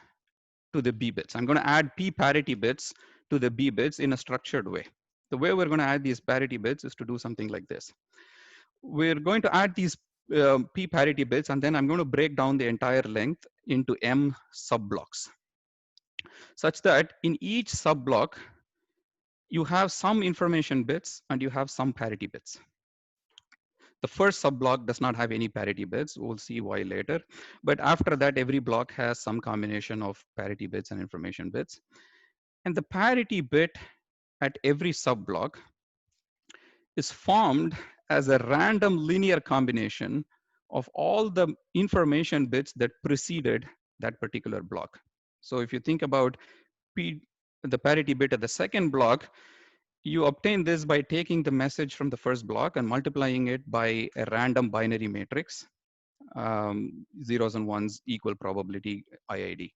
to the B bits. I'm going to add P parity bits to the B bits in a structured way. The way we're going to add these parity bits is to do something like this. We're going to add these P parity bits, and then I'm going to break down the entire length into M subblocks, such that in each subblock, you have some information bits and you have some parity bits. The first subblock does not have any parity bits. We'll see why later. But after that, every block has some combination of parity bits and information bits. And the parity bit at every subblock is formed as a random linear combination of all the information bits that preceded that particular block. So if you think about the parity bit at the second block, you obtain this by taking the message from the first block and multiplying it by a random binary matrix, zeros and ones equal probability IID.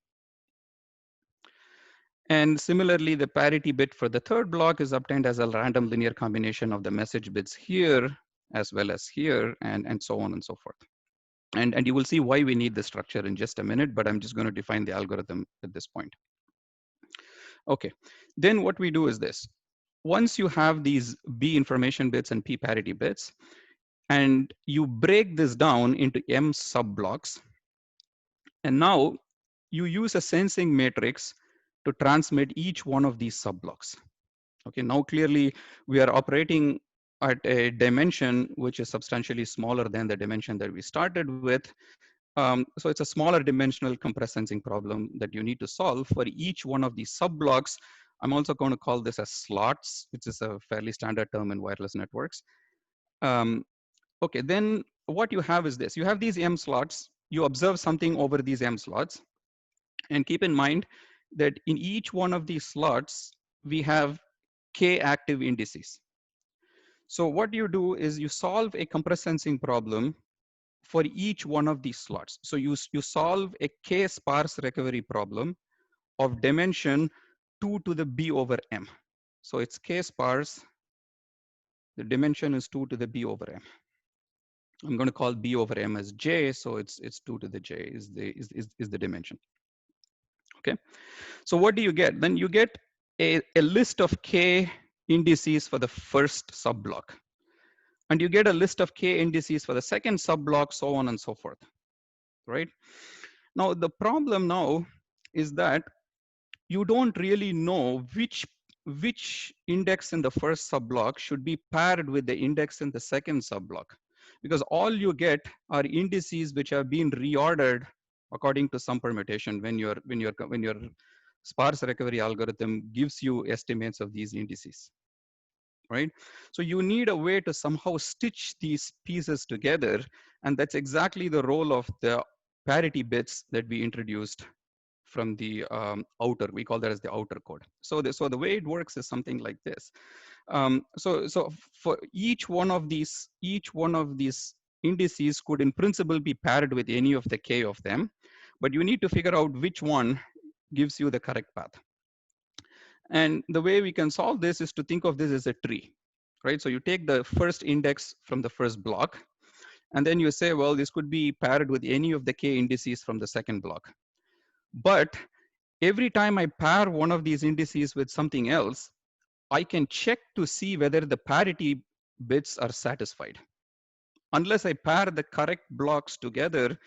And similarly, the parity bit for the third block is obtained as a random linear combination of the message bits here as well as here, and so on and so forth. And you will see why we need the structure in just a minute, but I'm just going to define the algorithm at this point. Okay, then what we do is this. Once you have these B information bits and P parity bits, and you break this down into M subblocks, and now you use a sensing matrix to transmit each one of these subblocks. Okay, now clearly we are operating at a dimension which is substantially smaller than the dimension that we started with. So it's a smaller dimensional compressed sensing problem that you need to solve for each one of these subblocks. I'm also going to call this as slots, which is a fairly standard term in wireless networks. Okay, then what you have is this. You have these M slots. You observe something over these M slots. And keep in mind that in each one of these slots, we have K active indices. So what you do is you solve a compressed sensing problem for each one of these slots. So you solve a K sparse recovery problem of dimension 2 to the B over M. So it's K sparse. The dimension is 2 to the B over M. I'm going to call B over M as J. So it's 2 to the J is the dimension. Okay. So what do you get? Then you get a list of K indices for the first subblock. And you get a list of K indices for the second subblock, so on and so forth, right? Now, the problem now is that you don't really know which index in the first subblock should be paired with the index in the second subblock, because all you get are indices which have been reordered according to some permutation when your sparse recovery algorithm gives you estimates of these indices, right? So you need a way to somehow stitch these pieces together, and that's exactly the role of the parity bits that we introduced from the outer. We call that as the outer code. So the way it works is something like this. So for each one of these indices could in principle be paired with any of the K of them, but you need to figure out which one gives you the correct path. And the way we can solve this is to think of this as a tree, right? So you take the first index from the first block, and then you say, well, this could be paired with any of the K indices from the second block. But every time I pair one of these indices with something else, I can check to see whether the parity bits are satisfied. Unless I pair the correct blocks together,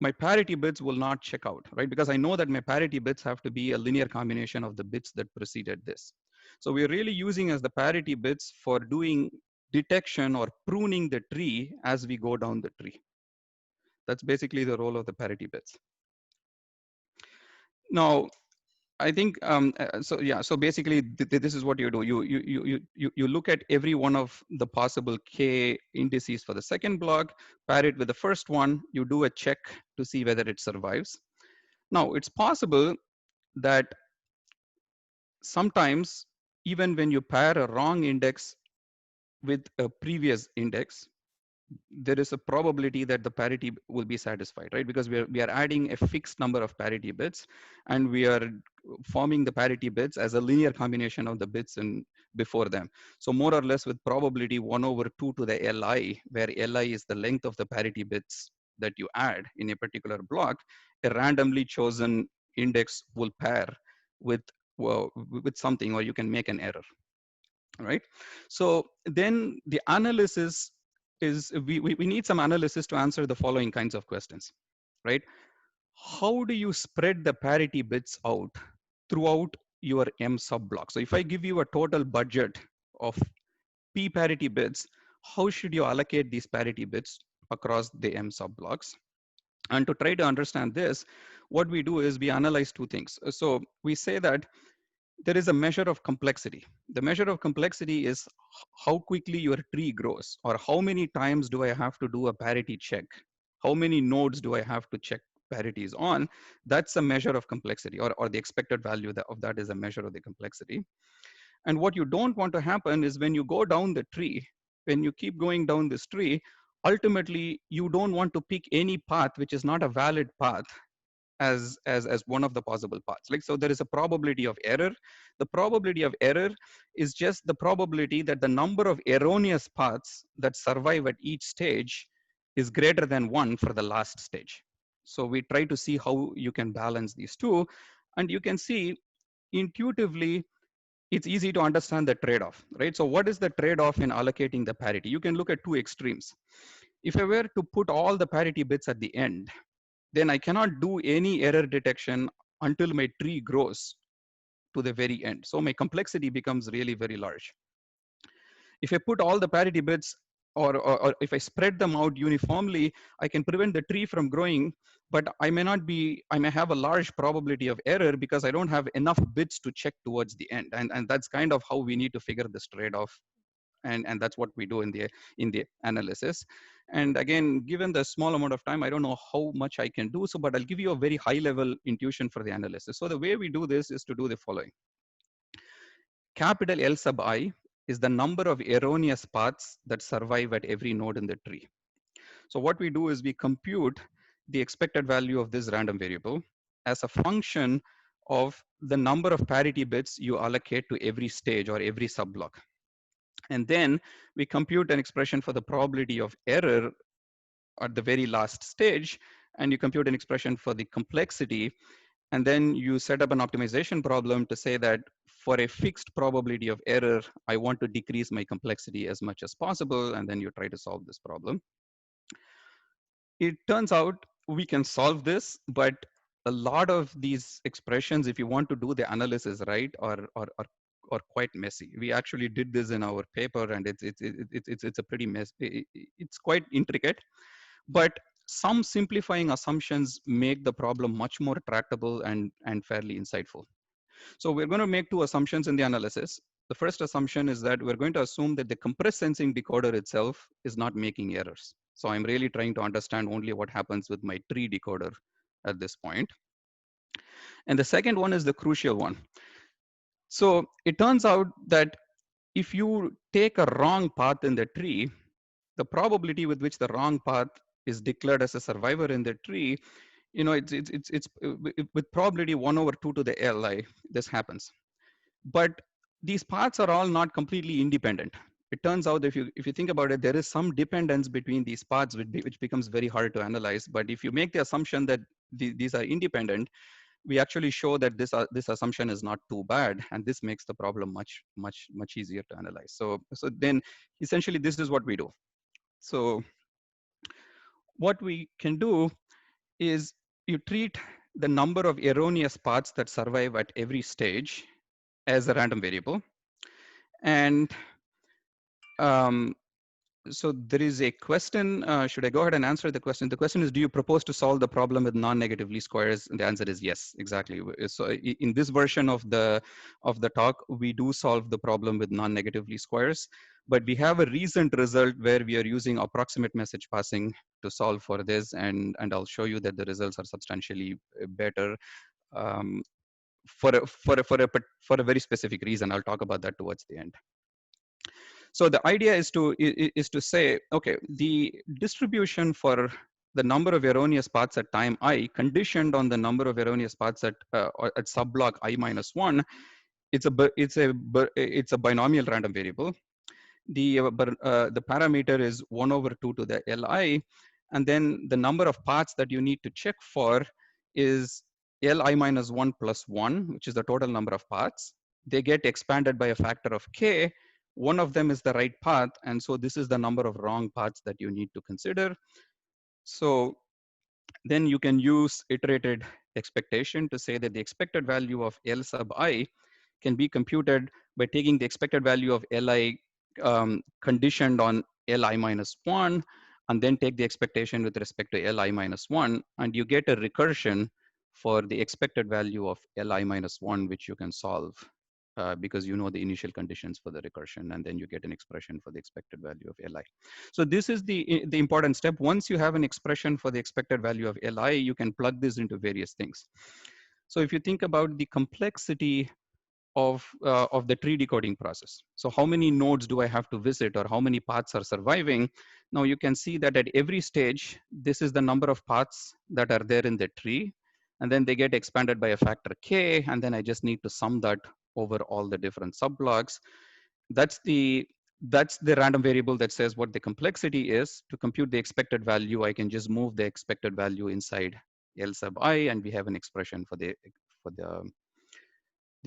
my parity bits will not check out, right? Because I know that my parity bits have to be a linear combination of the bits that preceded this. So we're really using as the parity bits for doing detection or pruning the tree as we go down the tree. That's basically the role of the parity bits. Now, I think so basically this is what you do. You look at every one of the possible K indices for the second block, pair it with the first one, you do a check to see whether it survives. Now, it's possible that sometimes even when you pair a wrong index with a previous index, there is a probability that the parity will be satisfied, right? Because we are adding a fixed number of parity bits, and we are forming the parity bits as a linear combination of the bits in before them. So more or less with probability 1 over 2 to the Li, where Li is the length of the parity bits that you add in a particular block, a randomly chosen index will pair with something, or you can make an error, right? So then the analysis is we need some analysis to answer the following kinds of questions, right? How do you spread the parity bits out throughout your M subblock? So if I give you a total budget of P parity bits, how should you allocate these parity bits across the M subblocks? And to try to understand this, what we do is we analyze two things. So we say that there is a measure of complexity. The measure of complexity is how quickly your tree grows, or how many times do I have to do a parity check? How many nodes do I have to check parities on? That's a measure of complexity, or the expected value of that is a measure of the complexity. And what you don't want to happen is when you go down the tree, when you keep going down this tree, ultimately you don't want to pick any path which is not a valid path as one of the possible paths. Like, so there is a probability of error. The probability of error is just the probability that the number of erroneous paths that survive at each stage is greater than 1 for the last stage. So we try to see how you can balance these two, and you can see intuitively it's easy to understand the trade-off, right? So what is the trade-off in allocating the parity? You can look at two extremes. If I were to put all the parity bits at the end, then I cannot do any error detection until my tree grows to the very end. So my complexity becomes really very large. If I put all the parity bits or if I spread them out uniformly, I can prevent the tree from growing, but I may have a large probability of error because I don't have enough bits to check towards the end. And that's kind of how we need to figure this trade-off. And that's what we do in the analysis. And again, given the small amount of time, I don't know how much I can do so, but I'll give you a very high level intuition for the analysis. So the way we do this is to do the following. Capital L sub I is the number of erroneous paths that survive at every node in the tree. So what we do is we compute the expected value of this random variable as a function of the number of parity bits you allocate to every stage or every subblock. And then we compute an expression for the probability of error at the very last stage, and you compute an expression for the complexity. And then you set up an optimization problem to say that for a fixed probability of error, I want to decrease my complexity as much as possible. And then you try to solve this problem. It turns out we can solve this, but a lot of these expressions, if you want to do the analysis right, are quite messy. We actually did this in our paper, and it's a pretty mess. It's quite intricate, but some simplifying assumptions make the problem much more tractable and fairly insightful. So we're going to make two assumptions in the analysis. The first assumption is that we're going to assume that the compressed sensing decoder itself is not making errors. So I'm really trying to understand only what happens with my tree decoder at this point. And the second one is the crucial one. So it turns out that if you take a wrong path in the tree, the probability with which the wrong path is declared as a survivor in the tree, you know, it's with probability 1/2 to the Li, this happens. But these paths are all not completely independent. It turns out if you think about it, there is some dependence between these paths, which becomes very hard to analyze. But if you make the assumption that these are independent, we actually show that this assumption is not too bad, and this makes the problem much easier to analyze. So then essentially this is what we do. So what we can do is you treat the number of erroneous paths that survive at every stage as a random variable. And so there is a question. Should I go ahead and answer the question? The question is, do you propose to solve the problem with non-negative least squares? And the answer is yes, exactly. So in this version of the talk, we do solve the problem with non-negative least squares, but we have a recent result where we are using approximate message passing to solve for this, and I'll show you that the results are substantially better for a very specific reason. I'll talk about that towards the end. So the idea is to say, okay, the distribution for the number of erroneous paths at time I conditioned on the number of erroneous paths at subblock I-1, it's a binomial random variable. The parameter is 1/2 to the Li, and then the number of paths that you need to check for is Li-1 plus 1, which is the total number of paths. They get expanded by a factor of k. One of them is the right path, and so this is the number of wrong paths that you need to consider. So then you can use iterated expectation to say that the expected value of L sub I can be computed by taking the expected value of Li conditioned on Li-1, and then take the expectation with respect to Li-1, and you get a recursion for the expected value of Li-1, which you can solve because you know the initial conditions for the recursion, and then you get an expression for the expected value of Li. So this is the important step. Once you have an expression for the expected value of Li, you can plug this into various things. So if you think about the complexity of the tree decoding process. So how many nodes do I have to visit, or how many paths are surviving? Now you can see that at every stage, this is the number of paths that are there in the tree, and then they get expanded by a factor k, and then I just need to sum that over all the different subblocks. That's the random variable that says what the complexity is. To compute the expected value, I can just move the expected value inside L sub I, and we have an expression for the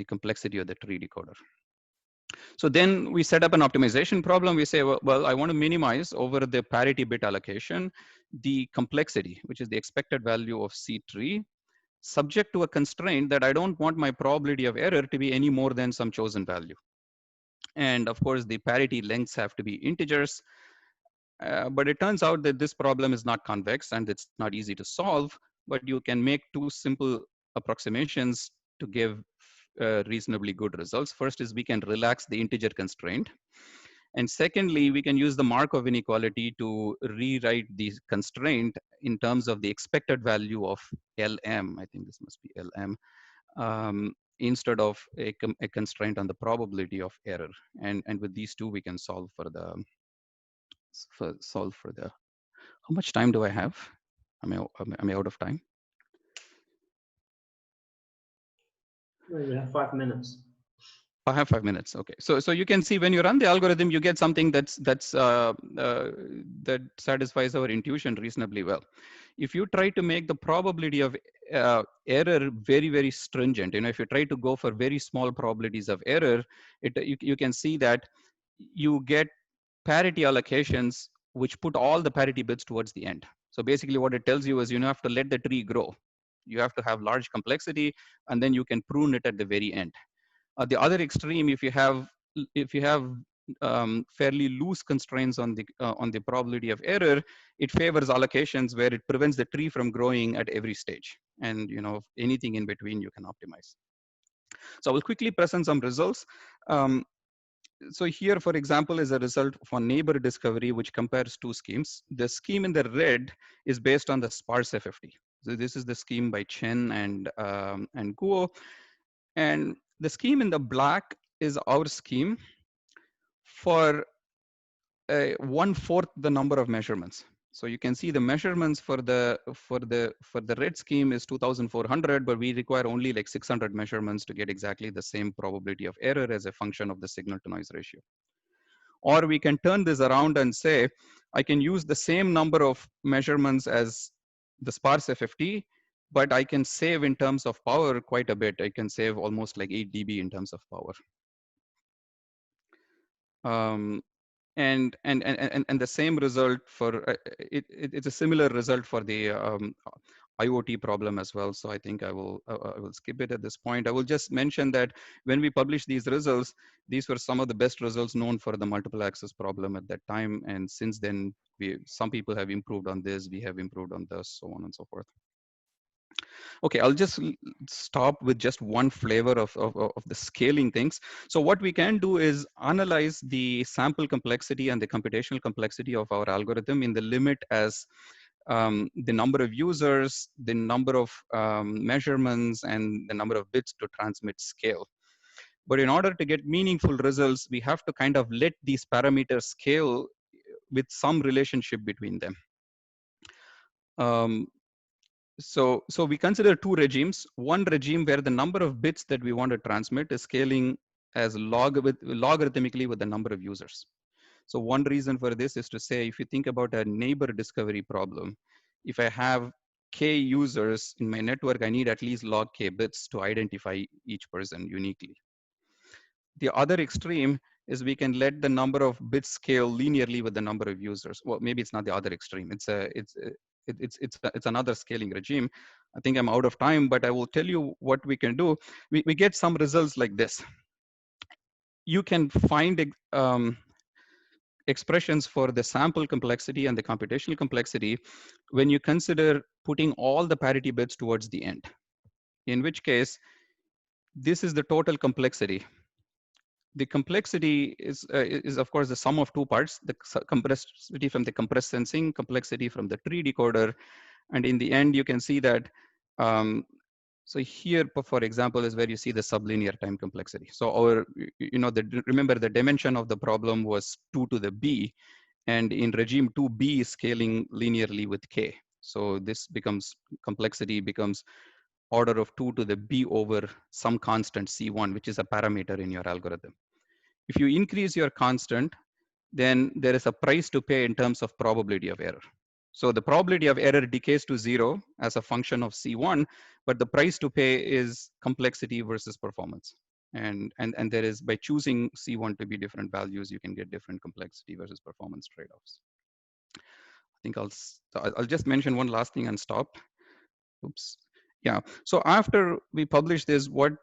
complexity of the tree decoder. So then we set up an optimization problem. We say, well, I want to minimize over the parity bit allocation the complexity, which is the expected value of C tree. subject to a constraint that I don't want my probability of error to be any more than some chosen value. And of course, the parity lengths have to be integers. But it turns out that this problem is not convex and it's not easy to solve, but you can make two simple approximations to give reasonably good results. First is we can relax the integer constraint. And secondly, we can use the Markov inequality to rewrite the constraint in terms of the expected value of Lm. I think this must be Lm. Instead of a constraint on the probability of error. And with these two, we can solve for the, how much time do I have? Am I out of time? Well, you have 5 minutes. I have 5 minutes. Okay, so you can see when you run the algorithm, you get something that satisfies our intuition reasonably well. If you try to make the probability of error very stringent, if you try to go for very small probabilities of error, you can see that you get parity allocations which put all the parity bits towards the end. So basically, what it tells you is you have to let the tree grow. You have to have large complexity, and then you can prune it at the very end. At the other extreme, if you have fairly loose constraints on the probability of error, it favors allocations where it prevents the tree from growing at every stage. And anything in between you can optimize. So I will quickly present some results. So here, for example, is a result for neighbor discovery, which compares two schemes. The scheme in the red is based on the Sparse FFT. So this is the scheme by Chen and Guo. And the scheme in the black is our scheme for 1/4 the number of measurements. So you can see the measurements for the red scheme is 2,400, but we require only like 600 measurements to get exactly the same probability of error as a function of the signal to noise ratio. Or we can turn this around and say, I can use the same number of measurements as the Sparse FFT, but I can save in terms of power quite a bit. I can save almost like 8 dB in terms of power. And the same result for it's a similar result for the IoT problem as well. So I think I will skip it at this point. I will just mention that when we published these results, these were some of the best results known for the multiple access problem at that time. And since then, some people have improved on this, we have improved on this, so on and so forth. Okay, I'll just stop with just one flavor of the scaling things. So what we can do is analyze the sample complexity and the computational complexity of our algorithm in the limit as the number of users, the number of measurements, and the number of bits to transmit scale. But in order to get meaningful results, we have to kind of let these parameters scale with some relationship between them. So we consider two regimes. One regime where the number of bits that we want to transmit is scaling as logarithmically with the number of users. So one reason for this is to say, if you think about a neighbor discovery problem, if I have k users in my network, I need at least log k bits to identify each person uniquely. The other extreme is we can let the number of bits scale linearly with the number of users. Well, maybe it's not the other extreme. It's another scaling regime. I think I'm out of time, but I will tell you what we can do. We get some results like this. You can find expressions for the sample complexity and the computational complexity when you consider putting all the parity bits towards the end, in which case, this is the total complexity. The complexity is of course the sum of two parts, the complexity from the compressed sensing, complexity from the tree decoder. And in the end, you can see that, so here, for example, is where you see the sublinear-time complexity. So remember the dimension of the problem was 2 to the b, and in regime 2b is scaling linearly with k. So this complexity becomes order of 2 to the b over some constant C1, which is a parameter in your algorithm. If you increase your constant, then there is a price to pay in terms of probability of error. So the probability of error decays to 0 as a function of C1, but the price to pay is complexity versus performance. And there is, by choosing C1 to be different values, you can get different complexity versus performance trade-offs. I think I'll just mention one last thing and stop. Oops. Yeah. So after we publish this, what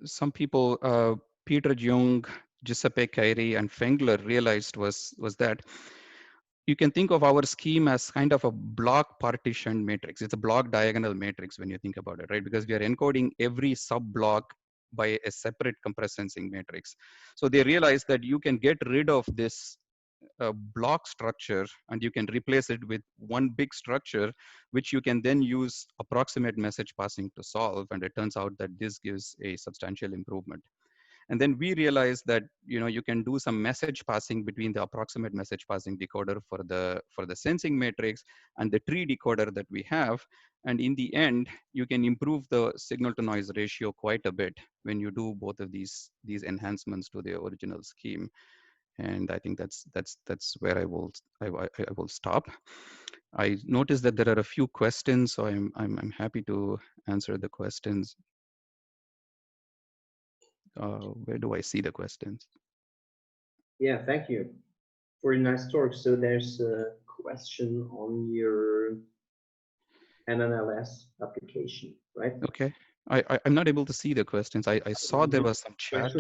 some people, Peter Jung, Giuseppe Cairi, and Fengler realized was that you can think of our scheme as kind of a block partition matrix. It's a block diagonal matrix when you think about it, right? Because we are encoding every sub-block by a separate compressed sensing matrix. So they realized that you can get rid of this block structure and you can replace it with one big structure, which you can then use approximate message passing to solve. And it turns out that this gives a substantial improvement. And then we realized that you can do some message passing between the approximate message passing decoder for the sensing matrix and the tree decoder that we have. And in the end, you can improve the signal to noise ratio quite a bit when you do both of these enhancements to the original scheme. And I think that's where I will stop. I noticed that there are a few questions, so I'm happy to answer the questions. Where do I see the questions? Yeah, thank you for a nice talk. So there's a question on your NNLS application, right? Okay, I'm not able to see the questions. I saw there was some chat.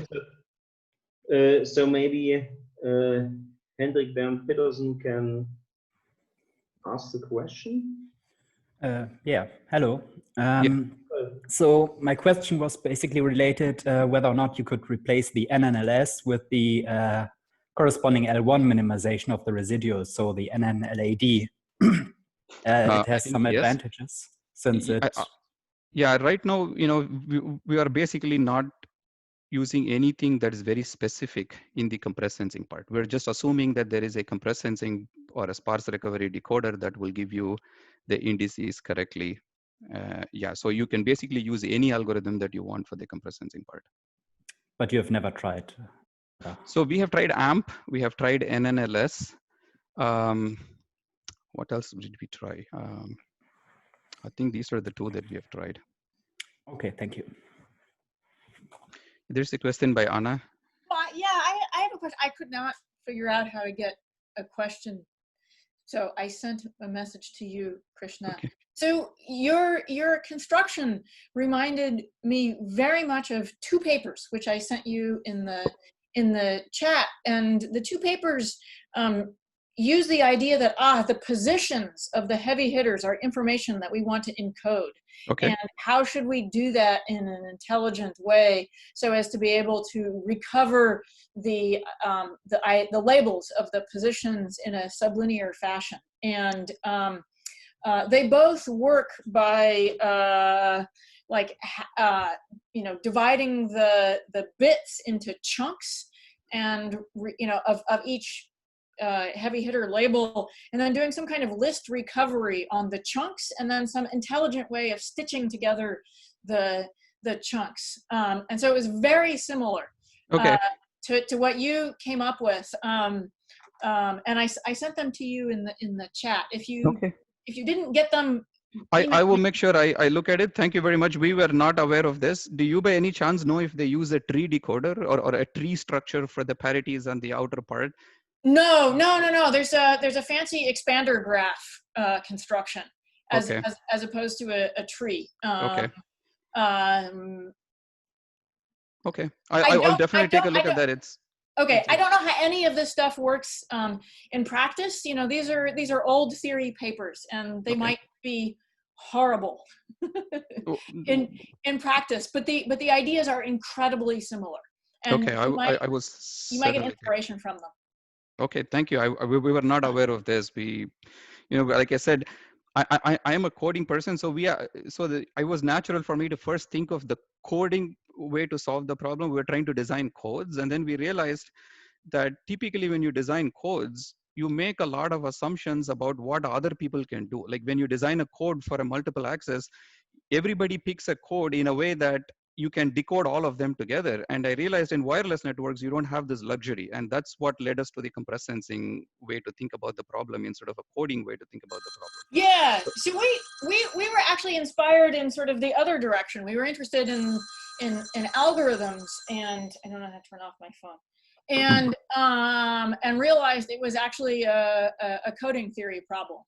So maybe Hendrik Bernd Petersen can ask the question. Yeah, hello. So my question was basically related whether or not you could replace the NNLS with the corresponding L1 minimization of the residuals, so the NNLAD. It has some advantages since it. Yeah, right now, we are basically not using anything that is very specific in the compressed sensing part. We're just assuming that there is a compressed sensing or a sparse recovery decoder that will give you the indices correctly. Yeah, so you can basically use any algorithm that you want for the compressed sensing part. But you have never tried. So we have tried AMP, we have tried NNLS. What else did we try? I think these are the two that we have tried. Okay, thank you. There's a question by Anna. Yeah, I have a question. I could not figure out how to get a question, so I sent a message to you, Krishna. Okay. So your construction reminded me very much of two papers which I sent you in the chat, and the two papers use the idea that the positions of the heavy hitters are information that we want to encode. Okay. And how should we do that in an intelligent way so as to be able to recover the labels of the positions in a sublinear fashion? And they both work by dividing the bits into chunks, and of each heavy hitter label, and then doing some kind of list recovery on the chunks, and then some intelligent way of stitching together the chunks. And so it was very similar to what you came up with. And I sent them to you in the chat. If you didn't get them, I will make sure I look at it. Thank you very much. We were not aware of this. Do you by any chance know if they use a tree decoder or a tree structure for the parities on the outer part? No. There's a fancy expander graph construction as opposed to a tree. Okay. I'll definitely take a look at that. Okay, I don't know how any of this stuff works in practice. These are old theory papers, and they might be horrible in practice, but the ideas are incredibly similar. And you might get inspiration from them. Okay, thank you. We were not aware of this. Like I said, I am a coding person, so it was natural for me to first think of the coding way to solve the problem. We were trying to design codes, and then we realized that typically when you design codes, you make a lot of assumptions about what other people can do. Like when you design a code for a multiple access, everybody picks a code in a way that you can decode all of them together. And I realized in wireless networks, you don't have this luxury. And that's what led us to the compressed sensing way to think about the problem instead of a coding way to think about the problem. Yeah, so we were actually inspired in sort of the other direction. We were interested in algorithms, and I don't know how to turn off my phone, and realized it was actually a coding theory problem.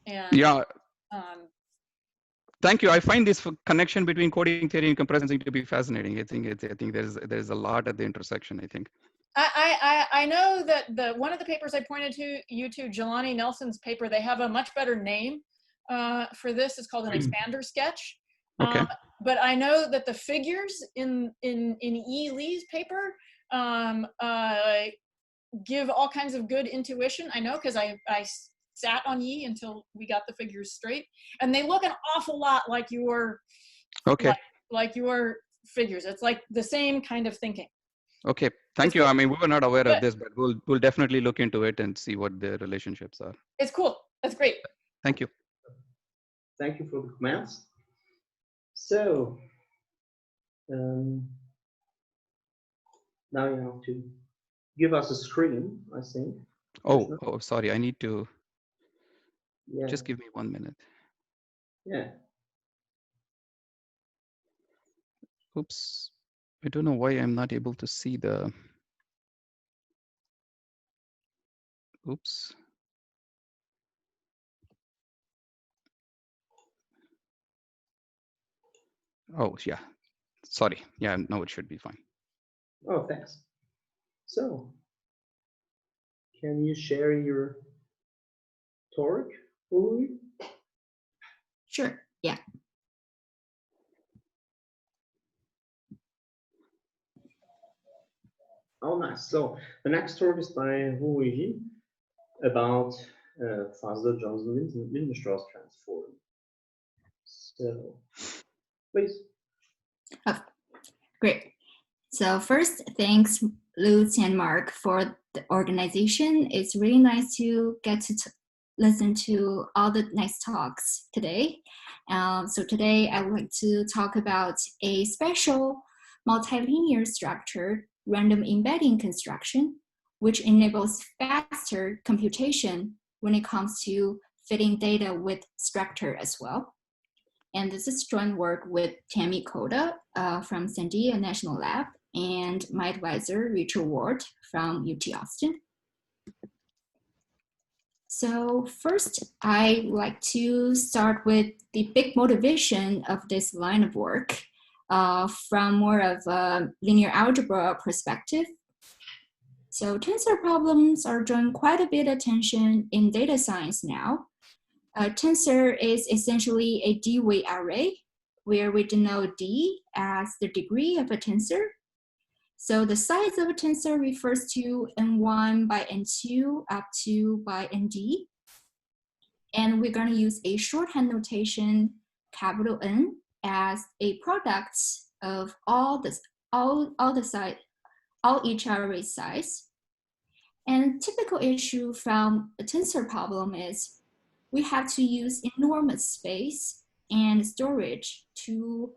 Yeah. Thank you. I find this connection between coding theory and compressive sensing to be fascinating. I think there's a lot at the intersection, I think. I know that one of the papers I pointed to you to, Jelani Nelson's paper, they have a much better name for this. It's called an expander sketch. Okay. But I know that the figures in E. Lee's paper give all kinds of good intuition. I know because I sat on Yi until we got the figures straight, and they look an awful lot like your like your figures. It's like the same kind of thinking. Okay, thank you. I mean, we were not aware of this, but we'll definitely look into it and see what the relationships are. It's cool. That's great. Thank you. Thank you for the comments. So now you have to give us a screen, I think. Oh, sorry. I need to. Yeah. Just give me 1 minute. Yeah. Oops. I don't know why I'm not able to see the. Oops. Oh, yeah. Sorry. Yeah, no, it should be fine. Oh, thanks. So, can you share your talk, Uli? Sure, yeah. Oh, nice. So, the next talk is by Uli about Fasler-Johnson-Lindenstrauss transform. So, please. Oh, great. So first, thanks Lutz and Mark for the organization. It's really nice to get to listen to all the nice talks today. So today I would like to talk about a special multilinear structured random embedding construction, which enables faster computation when it comes to fitting data with structure as well. And this is joint work with Tammy Koda from Sandia National Lab and my advisor, Richard Ward from UT Austin. So first, I like to start with the big motivation of this line of work from more of a linear algebra perspective. So tensor problems are drawing quite a bit of attention in data science now. A tensor is essentially a D-weight array where we denote D as the degree of a tensor. So the size of a tensor refers to N1 by N2 up to by ND. And we're going to use a shorthand notation, capital N, as a product of all each array size. And typical issue from a tensor problem is we have to use enormous space and storage to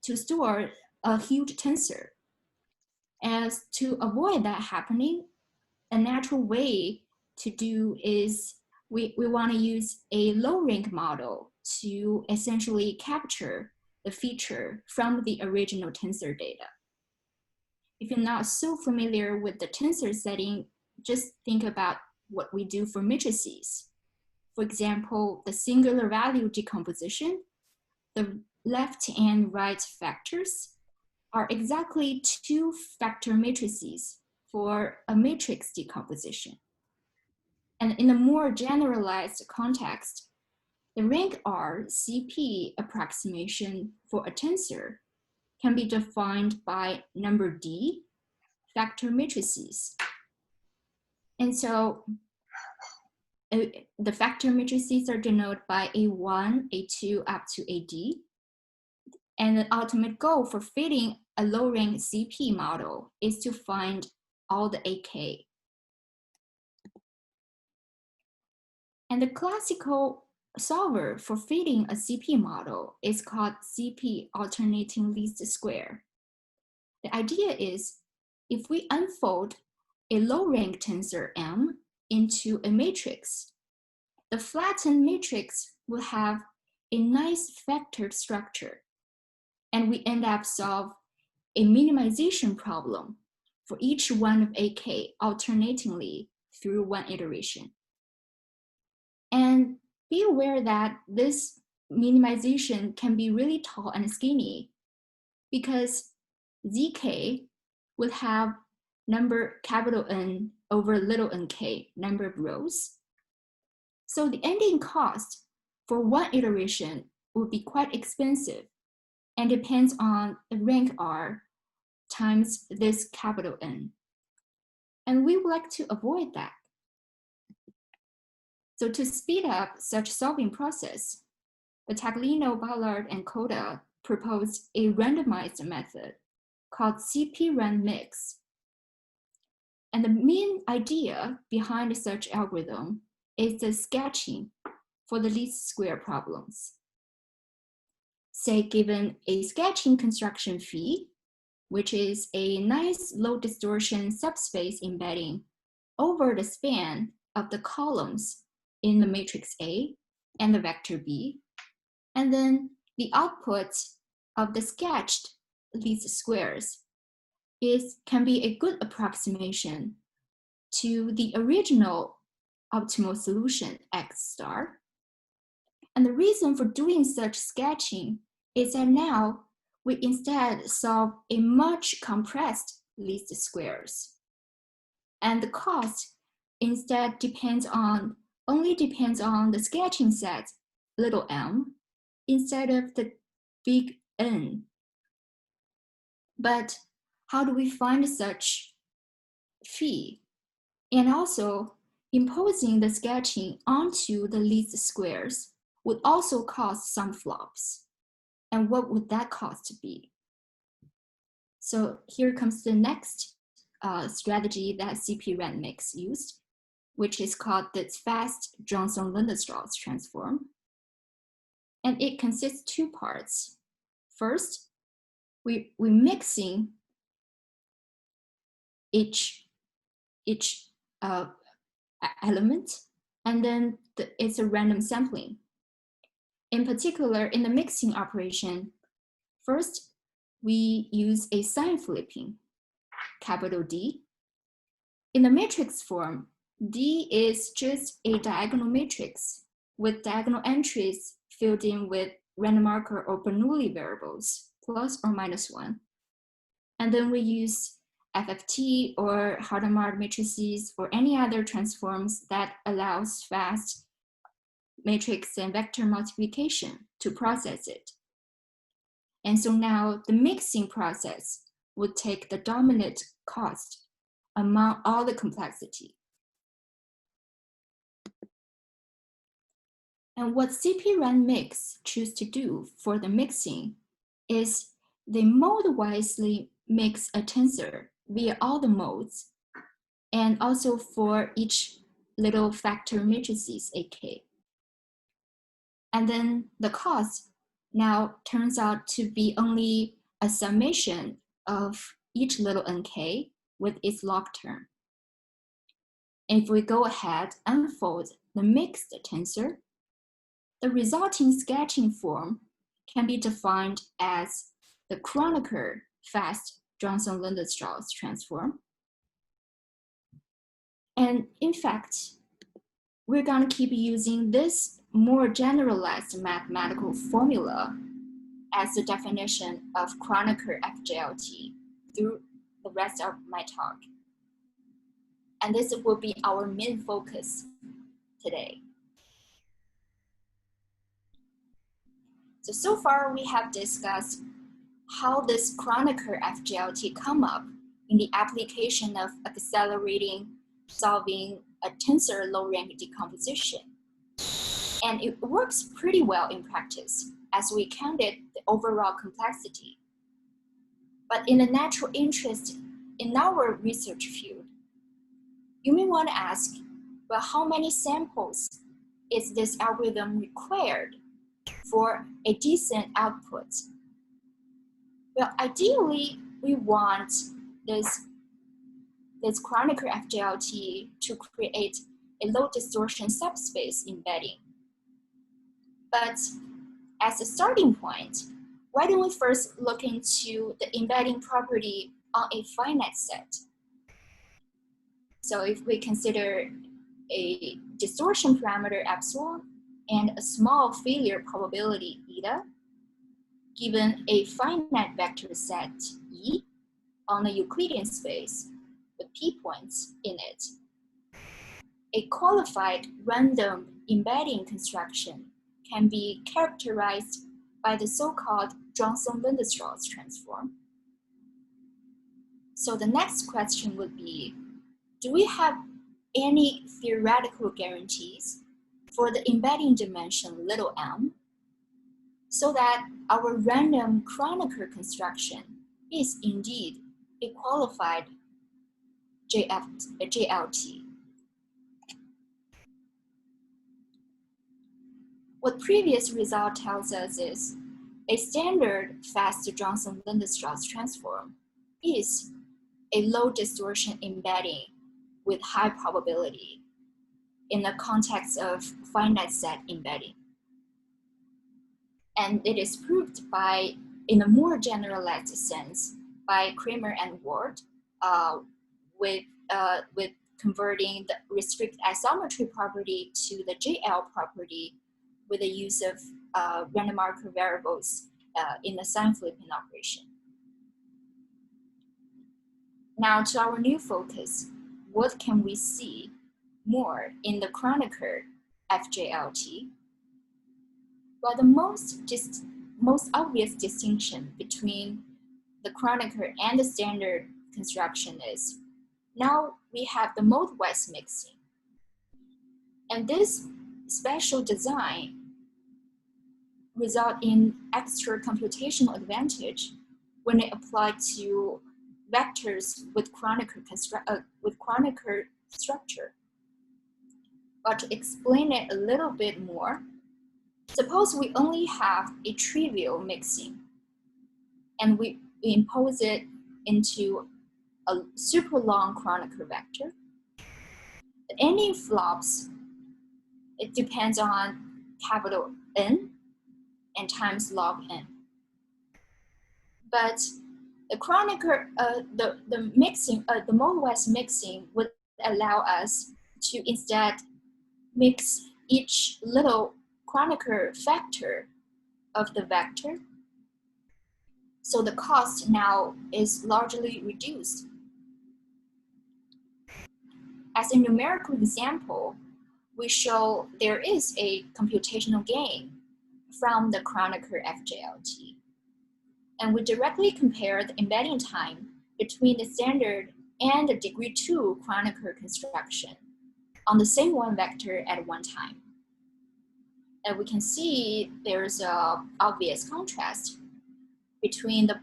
store a huge tensor. As to avoid that happening, a natural way to do is we want to use a low rank model to essentially capture the feature from the original tensor data. If you're not so familiar with the tensor setting, just think about what we do for matrices. For example, the singular value decomposition, the left and right factors are exactly two factor matrices for a matrix decomposition. And in a more generalized context, the rank R CP approximation for a tensor can be defined by number D factor matrices. And so the factor matrices are denoted by A1, A2, up to AD. And the ultimate goal for fitting a low-rank CP model is to find all the AK. And the classical solver for fitting a CP model is called CP alternating least square. The idea is if we unfold a low-rank tensor M into a matrix, the flattened matrix will have a nice vectored structure. And we end up solve a minimization problem for each one of AK alternatingly through one iteration. And be aware that this minimization can be really tall and skinny because ZK would have number capital N over little nk, number of rows. So the ending cost for one iteration would be quite expensive and depends on the rank R times this capital N. And we would like to avoid that. So to speed up such solving process, Battaglino, Ballard, and Coda proposed a randomized method called CP-RAN mix. And the main idea behind such algorithm is the sketching for the least square problems. Say given a sketching construction phi, which is a nice low distortion subspace embedding over the span of the columns in the matrix A and the vector B, and then the output of the sketched least squares can be a good approximation to the original optimal solution X star. And the reason for doing such sketching is that now we instead solve a much compressed least squares. And the cost instead only depends on the sketching set, little m, instead of the big N. But how do we find such phi? And also, imposing the sketching onto the least squares would also cause some flops. And what would that cost be? So here comes the next strategy that CP-RAN mix used, which is called the fast Johnson-Lindenstrauss transform. And it consists two parts. First, we're mixing each element, and then it's a random sampling. In particular, in the mixing operation, first, we use a sign flipping, capital D. In the matrix form, D is just a diagonal matrix with diagonal entries filled in with random marker or Bernoulli variables, plus or minus 1. And then we use FFT or Hadamard matrices or any other transforms that allows fast matrix and vector multiplication to process it. And so now the mixing process would take the dominant cost among all the complexity. And what CP-RAN mix choose to do for the mixing is they mode-wisely mix a tensor via all the modes, and also for each little factor matrices AK. And then the cost now turns out to be only a summation of each little nk with its log term. And if we go ahead and unfold the mixed tensor, the resulting sketching form can be defined as the Kronecker fast Johnson-Lindenstrauss transform. And in fact, we're going to keep using this more generalized mathematical formula as the definition of Kronecker FJLT through the rest of my talk. And this will be our main focus today. So far we have discussed how this Kronecker FJLT come up in the application of accelerating, solving a tensor low-rank decomposition. And it works pretty well in practice as we counted the overall complexity. But in the natural interest in our research field, you may want to ask, well, how many samples is this algorithm required for a decent output? Well, ideally, we want this Kronecker FJLT to create a low distortion subspace embedding. But as a starting point, why don't we first look into the embedding property on a finite set? So if we consider a distortion parameter epsilon and a small failure probability eta, given a finite vector set E on a Euclidean space with p points in it, a qualified random embedding construction can be characterized by the so-called Johnson-Lindenstrauss transform. So the next question would be, do we have any theoretical guarantees for the embedding dimension little m so that our random Kronecker construction is indeed a qualified JLT? What previous result tells us is a standard fast Johnson-Lindenstrauss transform is a low distortion embedding with high probability in the context of finite set embedding. And it is proved by, in a more generalized sense, by Kramer and Ward with converting the restrict isometry property to the JL property with the use of random marker variables in the sign flipping operation. Now to our new focus, what can we see more in the Kronecker FJLT? Well, the most obvious distinction between the Kronecker and the standard construction is now we have the mode-wise mixing. And this special design result in extra computational advantage when it applied to vectors with Kronecker structure. But to explain it a little bit more, suppose we only have a trivial mixing and we impose it into a super long Kronecker vector. Any flops, it depends on capital N and times log n. But the Kronecker, the mixing, the mode-wise mixing would allow us to instead mix each little Kronecker factor of the vector. So the cost now is largely reduced. As a numerical example, we show there is a computational gain from the Kronecker FJLT. And we directly compare the embedding time between the standard and the degree 2 Kronecker construction on the same one vector at one time. And we can see there's an obvious contrast between the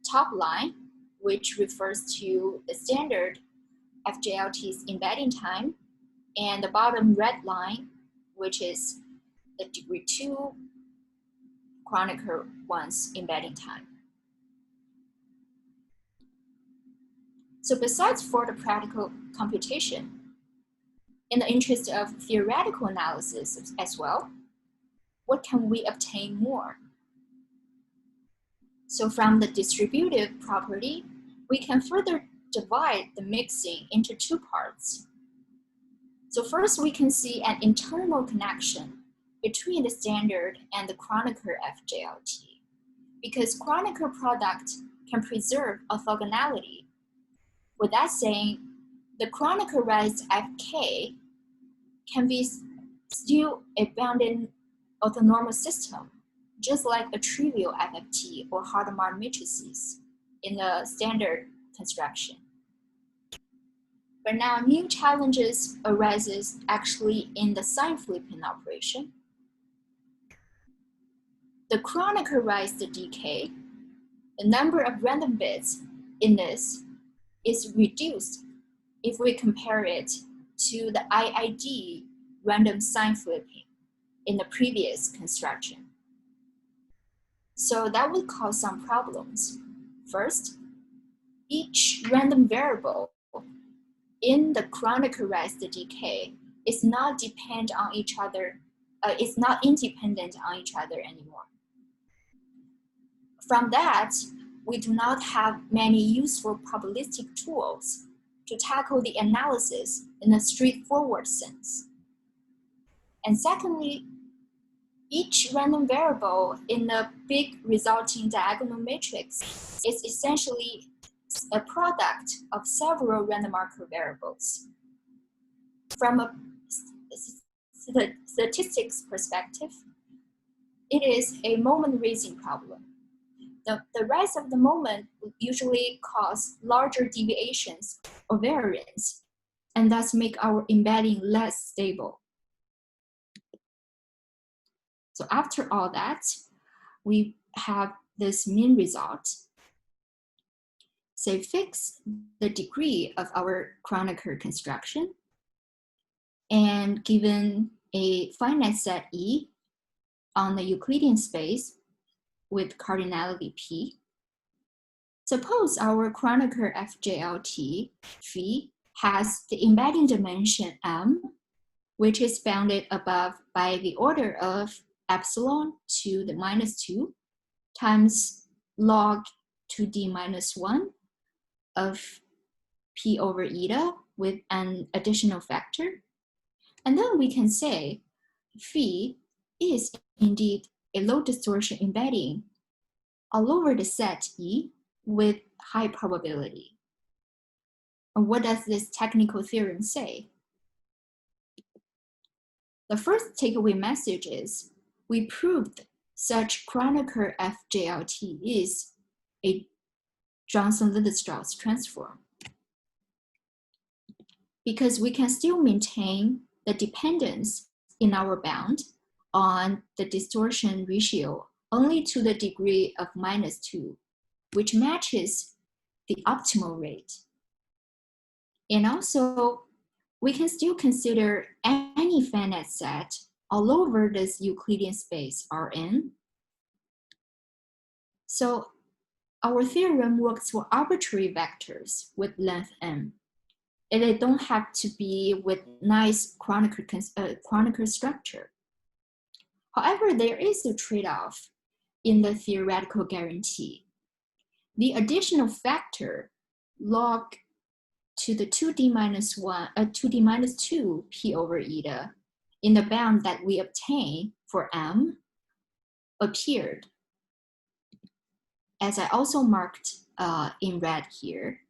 top line, which refers to the standard FJLT's embedding time, and the bottom red line, which is the degree 2 Kronecker one's embedding time. So besides for the practical computation, in the interest of theoretical analysis as well, what can we obtain more? So from the distributive property, we can further divide the mixing into two parts. So first we can see an internal connection between the standard and the Kronecker FJLT, because Kronecker product can preserve orthogonality. With that saying, the Kroneckerized FK can be still a bounded orthonormal system, just like a trivial FFT or Hadamard matrices in the standard construction. But now new challenges arises actually in the sign flipping operation. The Kroneckerized decay, the number of random bits in this is reduced if we compare it to the IID random sign flipping in the previous construction. So that would cause some problems. First, each random variable in the Kroneckerized decay is not dependent on each other, is not independent on each other anymore. from that, we do not have many useful probabilistic tools to tackle the analysis in a straightforward sense. And secondly, each random variable in the big resulting diagonal matrix is essentially a product of several random marker variables. From a statistics perspective, it is a moment-raising problem. The rise of the moment would usually cause larger deviations or variance, and thus make our embedding less stable. So after all that, we have this mean result. So fix the degree of our Kronecker construction, and given a finite set E on the Euclidean space with cardinality P, suppose our Kronecker FJLT phi has the embedding dimension M, which is bounded above by the order of epsilon to the -2 times log 2d minus 1 of P over eta with an additional factor. And then we can say phi is indeed a low distortion embedding all over the set E with high probability. And what does this technical theorem say? The first takeaway message is we proved such Kronecker FJLT is a Johnson-Little-Strauss transform, because we can still maintain the dependence in our bound on the distortion ratio only to the degree of -2, which matches the optimal rate. And also, we can still consider any finite set all over this Euclidean space Rn. So our theorem works for arbitrary vectors with length m. And they don't have to be with nice Kronecker structure. However, there is a trade-off in the theoretical guarantee. The additional factor log to the 2d minus 2 P over eta in the bound that we obtain for M appeared, as I also marked in red here.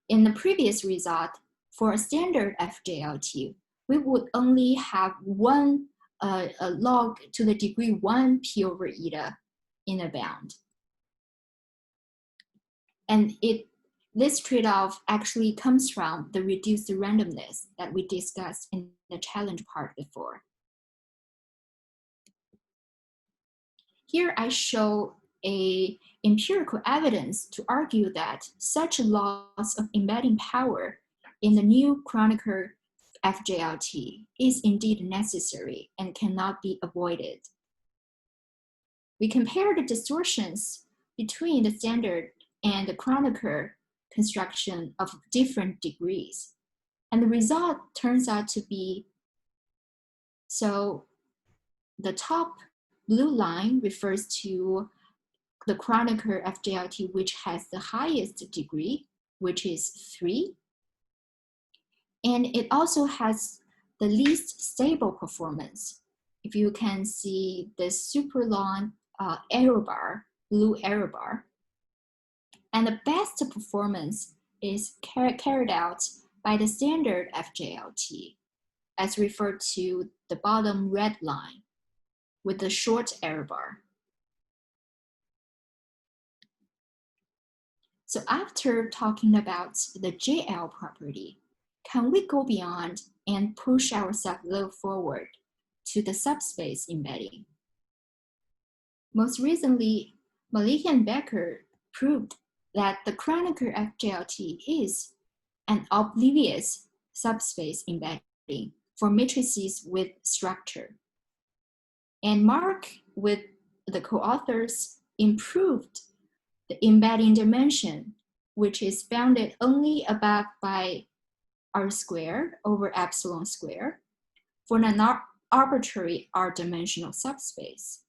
In the previous result, for a standard FJLT, we would only have one log to the degree 1 P over eta in a bound. And this trade-off actually comes from the reduced randomness that we discussed in the challenge part before. Here I show a empirical evidence to argue that such a loss of embedding power in the new Kronecker FJLT is indeed necessary and cannot be avoided. We compare the distortions between the standard and the Kronecker construction of different degrees, and the result turns out to be, so the top blue line refers to the Kronecker FJLT, which has the highest degree, which is 3. And it also has the least stable performance. If you can see the super long error bar, blue error bar. And the best performance is carried out by the standard FJLT, as referred to the bottom red line with the short error bar. So after talking about the JL property, can we go beyond and push ourselves a little forward to the subspace embedding? Most recently, Malik and Becker proved that the Kronecker FJLT is an oblivious subspace embedding for matrices with structure. And Mark, with the co-authors, improved the embedding dimension, which is bounded only above by R squared over epsilon squared for an arbitrary R-dimensional subspace.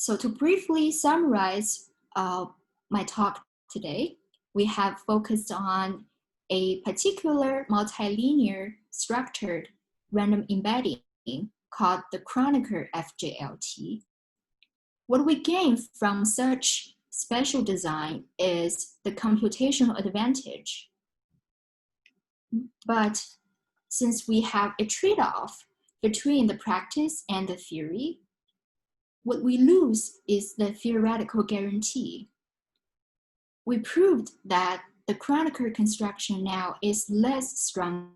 So to briefly summarize my talk today, we have focused on a particular multilinear structured random embedding called the Kronecker FJLT. What we gain from such special design is the computational advantage. But since we have a trade-off between the practice and the theory, what we lose is the theoretical guarantee. We proved that the Kronecker construction now is less strong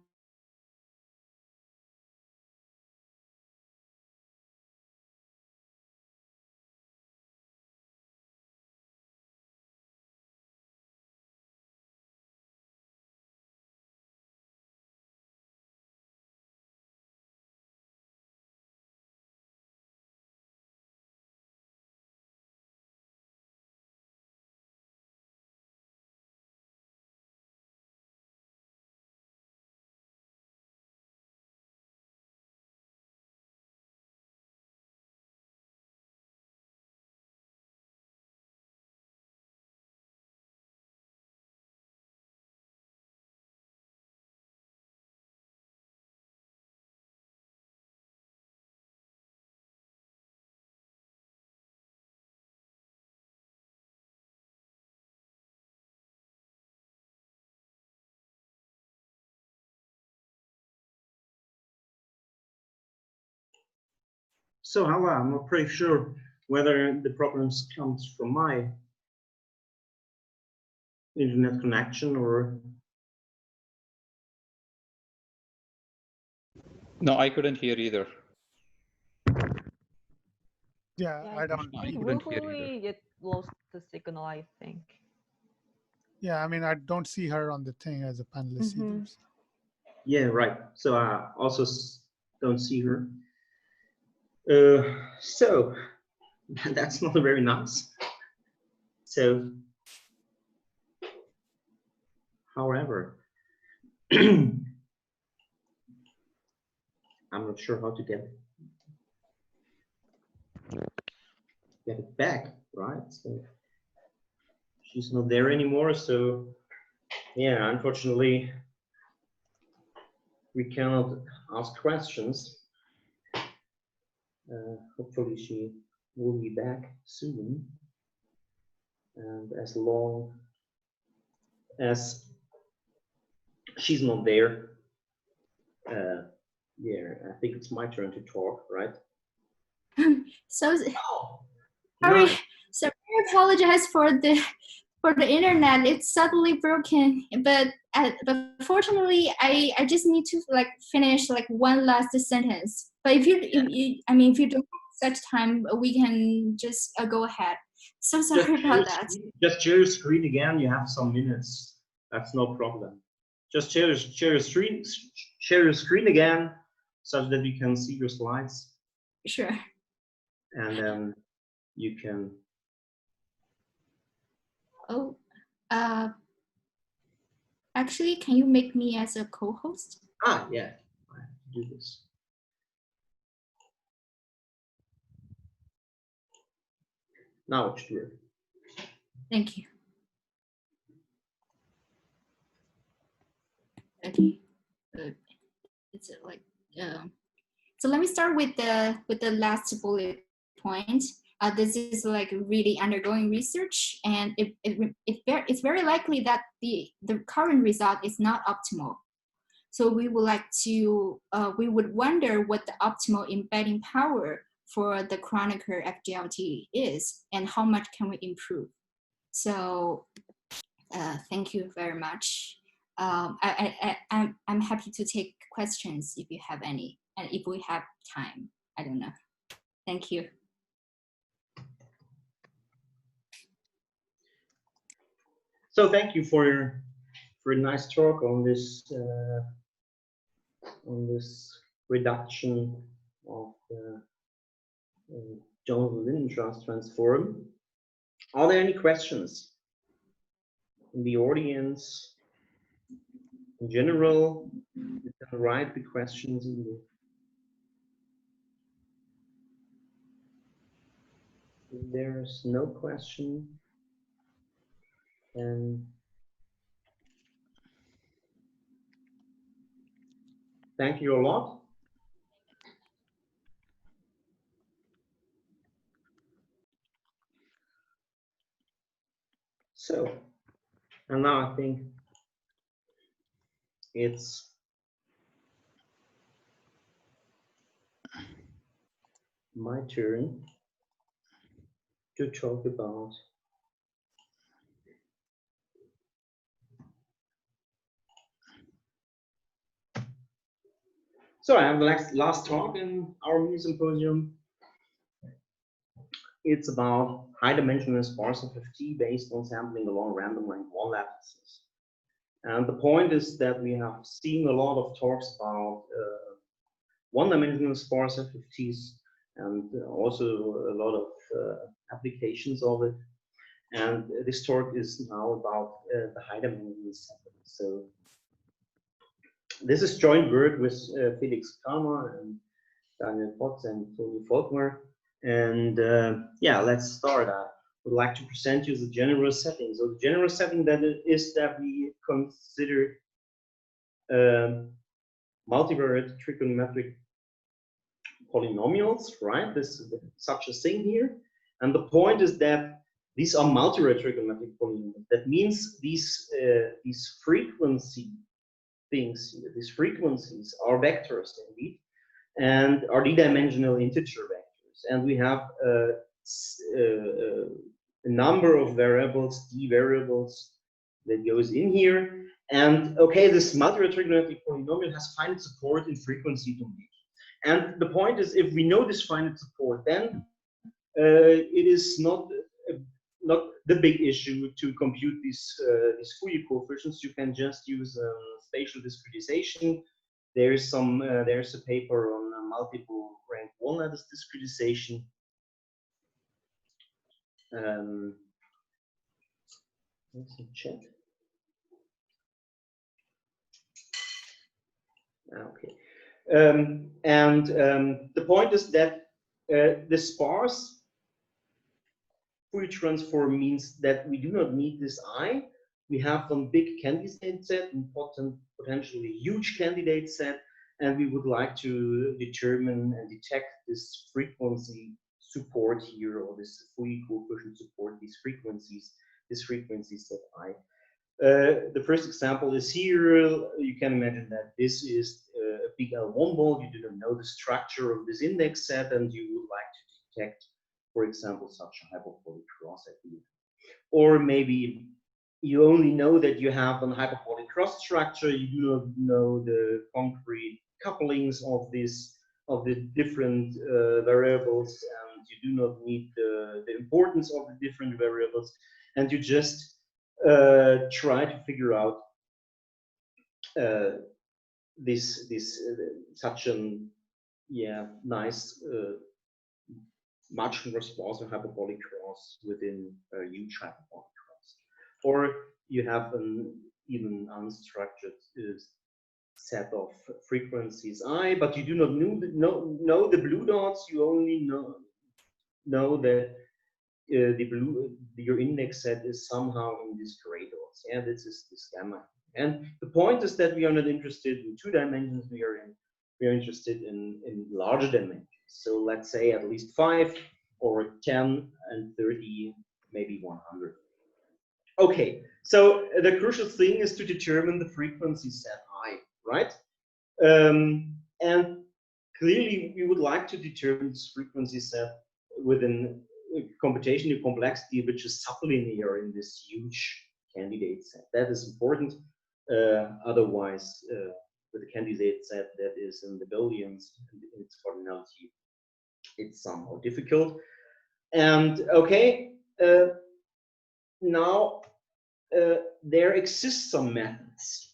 So Hala, I'm not pretty sure whether the problems comes from my internet connection or. No, I couldn't hear either. Yeah, I don't. I couldn't hear either. Willfully it lost the signal, I think. Yeah, I mean, I don't see her on the thing as a panelist either. So. Yeah, right. So I also don't see her. So that's not very nice. So, however, I'm not sure how to get it back, right? So she's not there anymore. So yeah, unfortunately, we cannot ask questions. Hopefully she will be back soon. And as long as she's not there, yeah, I think it's my turn to talk, right? So Oh, sorry, no. so I apologize for the internet. It's suddenly broken, but fortunately, I just need to like finish like one last sentence. But if you I mean, if you don't have such time, we can just go ahead. So sorry about that. Just share your screen again. You have some minutes. That's no problem. Just share your screen again, so that we can see your slides. Sure. And then you can. Oh, actually, can you make me as a co-host? Ah, yeah. I have to do this. Now it's true. Thank you. Okay. It's like so. Let me start with the last bullet point. This is like really undergoing research, and it's very likely that the current result is not optimal. So we would like to we would wonder what the optimal embedding power for the Kronecker FJLT is, and how much can we improve. So thank you very much. I'm happy to take questions if you have any, and if we have time. I don't know. Thank you. So thank you for a nice talk on this reduction of the Jones-Lindström transform. Are there any questions in the audience? In general, you can write the questions in the If there's no question, then thank you a lot. So, and now I think it's my turn to talk about so I have the last talk in our mini-symposium. It's about high-dimensional sparse FFT based on sampling along random length wall lattices. And the point is that we have seen a lot of talks about one-dimensional sparse FFTs and also a lot of applications of it. And this talk is now about the high-dimensional sampling. So this is joint work with Felix Kramer and Daniel Potts and Tony Faulkner. And yeah, let's start. I would like to present you the general setting. So the general setting that is that we consider multivariate trigonometric polynomials, right? This is such a thing here. And the point is that these are multivariate trigonometric polynomials. That means these frequency things, these frequencies are vectors indeed, and are d-dimensional integer vectors. And we have a number of variables, d variables, that goes in here. And okay, this multivariate trigonometric polynomial has finite support in frequency domain. And the point is, if we know this finite support, then it is not the big issue to compute these Fourier coefficients. You can just use spatial discretization. There's a paper on multiple rank one lattice discretization. Let's check. Okay. The point is that the sparse Fourier transform means that we do not need this I. We have some big candidate set, important, potentially huge candidate set, and we would like to determine and detect this frequency support here, or this Fourier coefficient support, these frequencies set I. The first example is here. You can imagine that this is a big L1 ball. You do not know the structure of this index set, and you would like to detect, for example, such a hyperbolic cross at the end. Or maybe you only know that you have a hyperbolic cross structure. You do not know the concrete couplings of the different variables, and you do not need the importance of the different variables, and you just try to figure out such a nice much more responsive hyperbolic cross within a huge hyperbolic cross. Or you have an even unstructured set of frequencies I, but you do not know the blue dots. You only know that your index set is somehow in this gray dots, and this is this gamma. And the point is that we are not interested in 2 dimensions. We are interested in larger dimensions. So let's say at least 5 or 10 and 30, maybe 100. Okay, so the crucial thing is to determine the frequency set I, right? And clearly we would like to determine this frequency set within computational complexity, which is sublinear in this huge candidate set. That is important. Otherwise, with a candidate set that is in the billions in its cardinality, it's somehow difficult. And okay, now there exist some methods.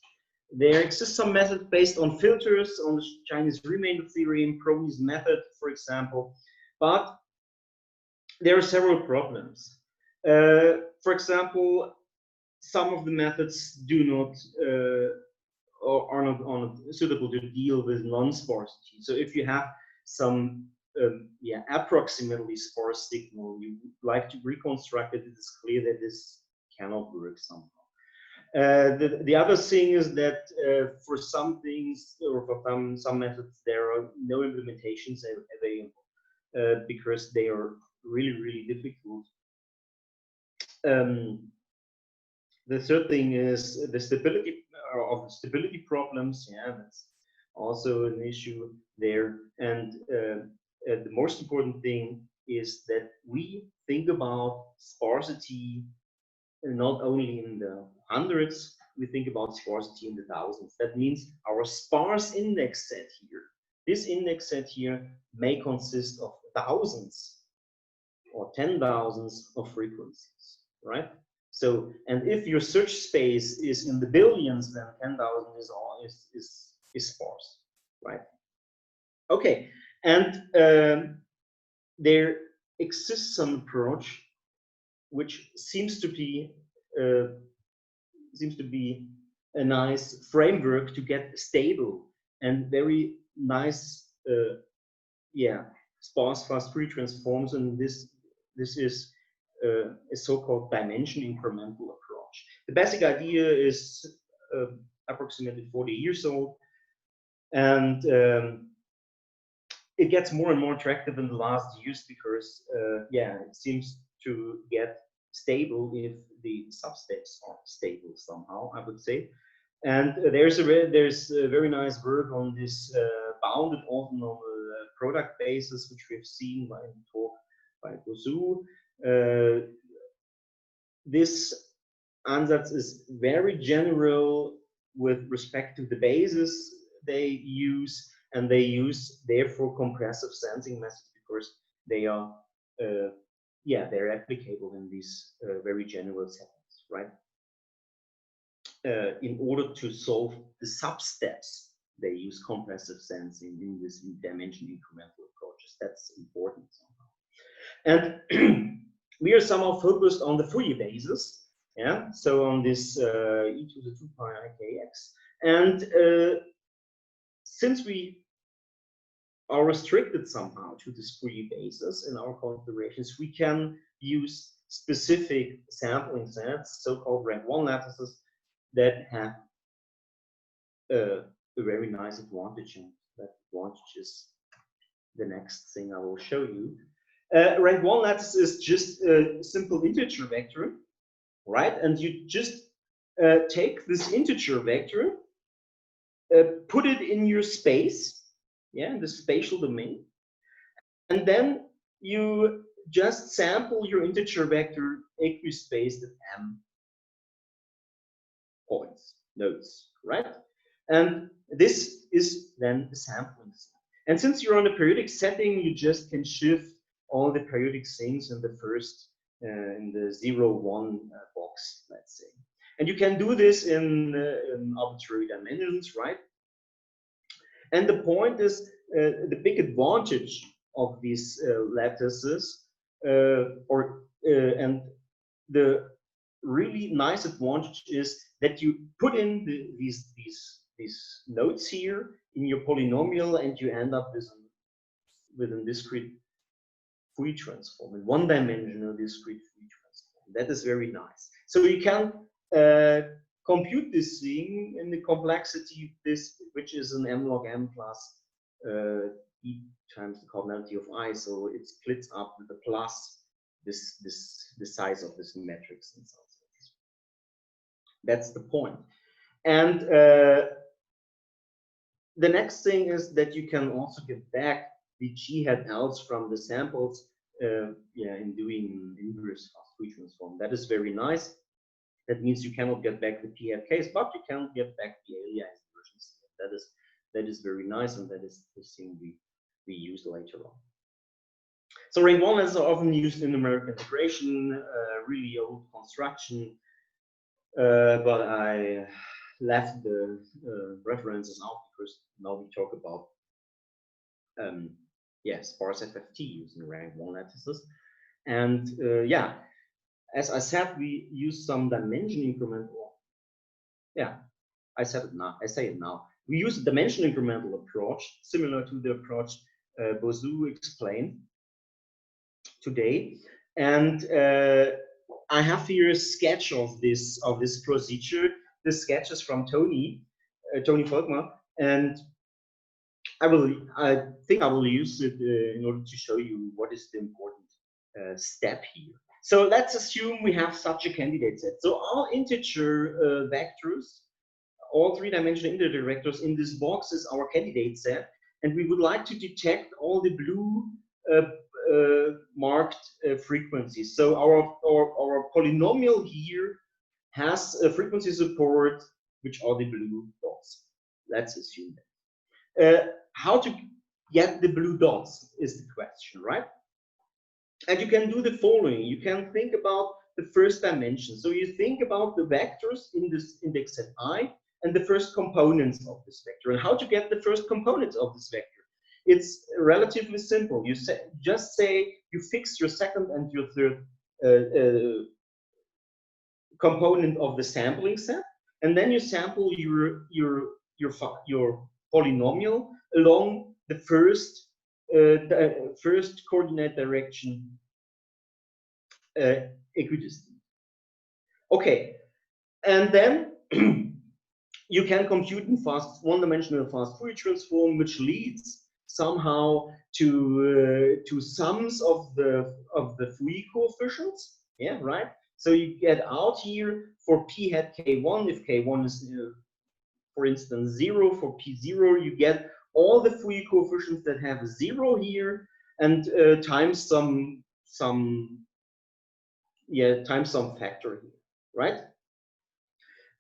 There exists some method based on filters, on the Chinese remainder theorem, Crony's method, for example. But there are several problems. For example, some of the methods do not or are not suitable to deal with non-sparsity. So if you have some yeah, approximately sparse signal, you would like to reconstruct it, it is clear that this cannot work somehow. The other thing is that for some things or for some methods there are no implementations available because they are really difficult. The third thing is the stability of the stability problems. Yeah, that's also an issue there. And the most important thing is that we think about sparsity not only in the hundreds, we think about sparsity in the thousands. That means our sparse index set here, this index set here may consist of thousands or 10,000s of frequencies, right? So, and if your search space is in the billions, then 10,000 is sparse, right? Okay, and there exists some approach which seems to be a nice framework to get stable and very nice, yeah, sparse fast Fourier transforms, and this is a so-called dimension incremental approach. The basic idea is approximately 40 years old, and it gets more and more attractive in the last years because, yeah, it seems to get stable if the substeps are stable somehow, I would say. And there's a very nice work on this bounded orthonormal product basis, which we've seen by the talk by Bouzou. This ansatz is very general with respect to the basis they use, and they use therefore compressive sensing methods because they are yeah, they're applicable in these very general settings, right? In order to solve the substeps, they use compressive sensing in this dimension incremental approaches. That's important somehow. And we are somehow focused on the Fourier basis, yeah. So on this e to the 2 pi I kx, and since we are restricted somehow to this Fourier basis in our considerations, we can use specific sampling sets, so-called rank 1 lattices, that have a very nice advantage, and that advantage is the next thing I will show you. Rank 1 lattice is just a simple integer vector, right? And you just take this integer vector, put it in your space, yeah, in the spatial domain, and then you just sample your integer vector equispaced at m points, nodes, right? And this is then the sampling set. And since you're on a periodic setting, you just can shift all the periodic things in the first, in the 0, 1 box, let's say. And you can do this in arbitrary dimensions, right? And the point is, the big advantage of these lattices, and the really nice advantage is that you put in these nodes here in your polynomial, and you end up with a discrete Fourier transform, a one-dimensional discrete Fourier transform. That is very nice. So you can compute this thing in the complexity, which is an m log m plus e times the cardinality of I. So it splits up with the plus the size of this matrix and so on. That's the point. And the next thing is that you can also get back the g hat else from the samples, yeah, in doing inverse fast Fourier transform. That is very nice. That means you cannot get back the p hat case, but you can get back the aliasing versions. That is very nice, and that is the thing we use later on. So rank 1 is often used in numerical integration, really old construction, but I left the references out because now we talk about yeah, sparse FFT using rank 1 lattices. And yeah, as I said, we use some dimension incremental. Yeah, I said it now. I say it now. We use a dimension incremental approach, similar to the approach Bozu explained today. And I have here a sketch of this procedure. The sketch is from Tony Volkmar, and I think I will use it in order to show you what is the important step here. So let's assume we have such a candidate set. So all integer vectors, all three-dimensional integer vectors in this box is our candidate set, and we would like to detect all the blue marked frequencies. So our polynomial here has a frequency support, which are the blue dots. Let's assume that. How to get the blue dots is the question, right? And you can do the following. You can think about the first dimension. So you think about the vectors in this index set I and the first components of this vector. And how to get the first components of this vector? It's relatively simple. You just say you fix your second and your third component of the sampling set, and then you sample your polynomial along the first coordinate direction equidistant. Okay, and then you can compute in one-dimensional fast Fourier transform, which leads somehow to sums of the Fourier coefficients. Yeah, right. So you get out here for p hat k1, if k1 is for instance 0, for p0 you get all the Fourier coefficients that have a 0 here, and times some factor here, right?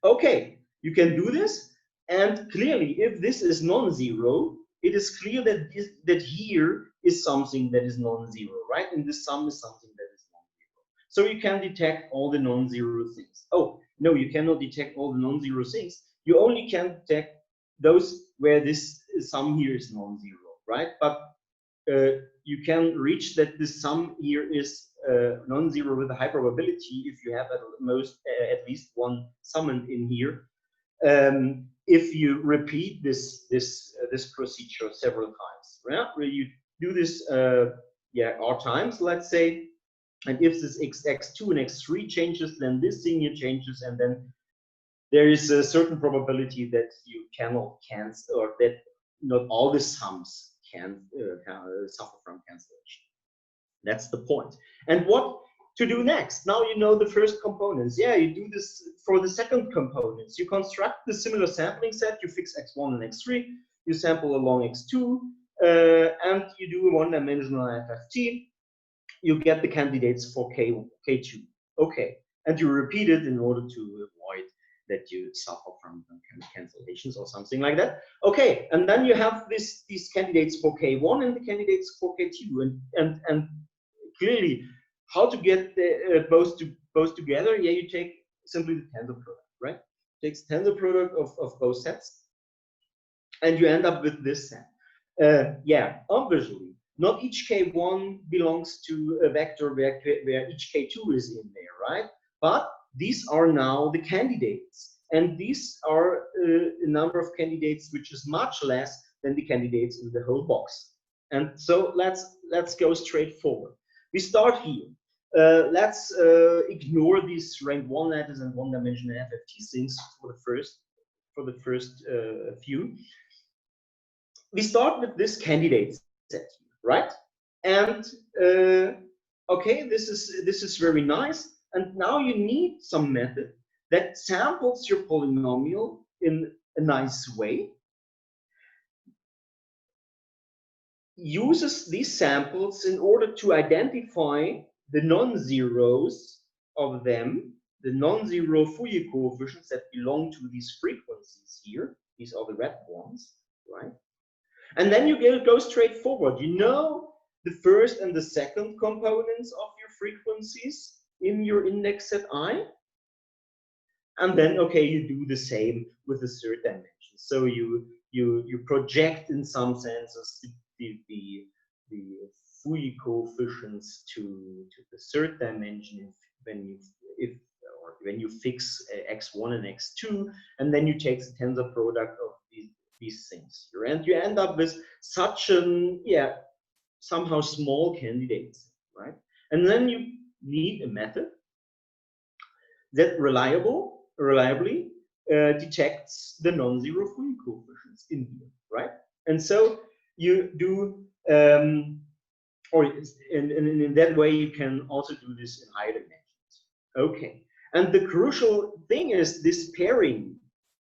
Okay, you can do this, and clearly if this is non-zero, it is clear that here is something that is non-zero, right? And this sum is something that is non-zero. So you can detect all the non-zero things. Oh, no, you cannot detect all the non-zero things. You only can detect those where this sum here is non-zero, right? But you can reach that the sum here is non-zero with a high probability if you have at least one summoned in here. If you repeat this procedure several times, right? Where you do this r times, let's say, and if this x2 and x3 changes, then this thing here changes, and then there is a certain probability that you cannot cancel, or that not all the sums can suffer from cancellation. That's the point. And what to do next? Now you know the first components. Yeah, you do this for the second components. You construct the similar sampling set. You fix x1 and x3. You sample along x2, and you do a one-dimensional FFT. You get the candidates for k2. Okay, and you repeat it in order to avoid that you suffer from cancellations or something like that. Okay, and then you have these candidates for k1 and the candidates for k2, and clearly, how to get both together? Yeah, you take simply the tensor product, right? Takes tensor product of both sets, and you end up with this set. Yeah, obviously, not each k1 belongs to a vector where each k2 is in there, right? But these are now the candidates, and these are a number of candidates which is much less than the candidates in the whole box. And so let's go straight forward. We start here. Let's ignore these rank 1 lattice and one-dimensional FFT things for the first few. We start with this candidate set here, right? And okay, this is very nice. And now you need some method that samples your polynomial in a nice way, uses these samples in order to identify the non-zeros of them, the non-zero Fourier coefficients that belong to these frequencies here. These are the red ones, right? And then you go straight forward. You know the first and the second components of your frequencies in your index set I. And then, okay, you do the same with the third dimension. So you project in some senses the Fourier coefficients to the third dimension when you fix x1 and x2, and then you take the tensor product of these things here, and you end up with such an somehow small candidates, right? And then you need a method that reliably detects the non-zero Fourier coefficients in here, right? And so you do, or in that way you can also do this in higher dimensions. Okay, and the crucial thing is this pairing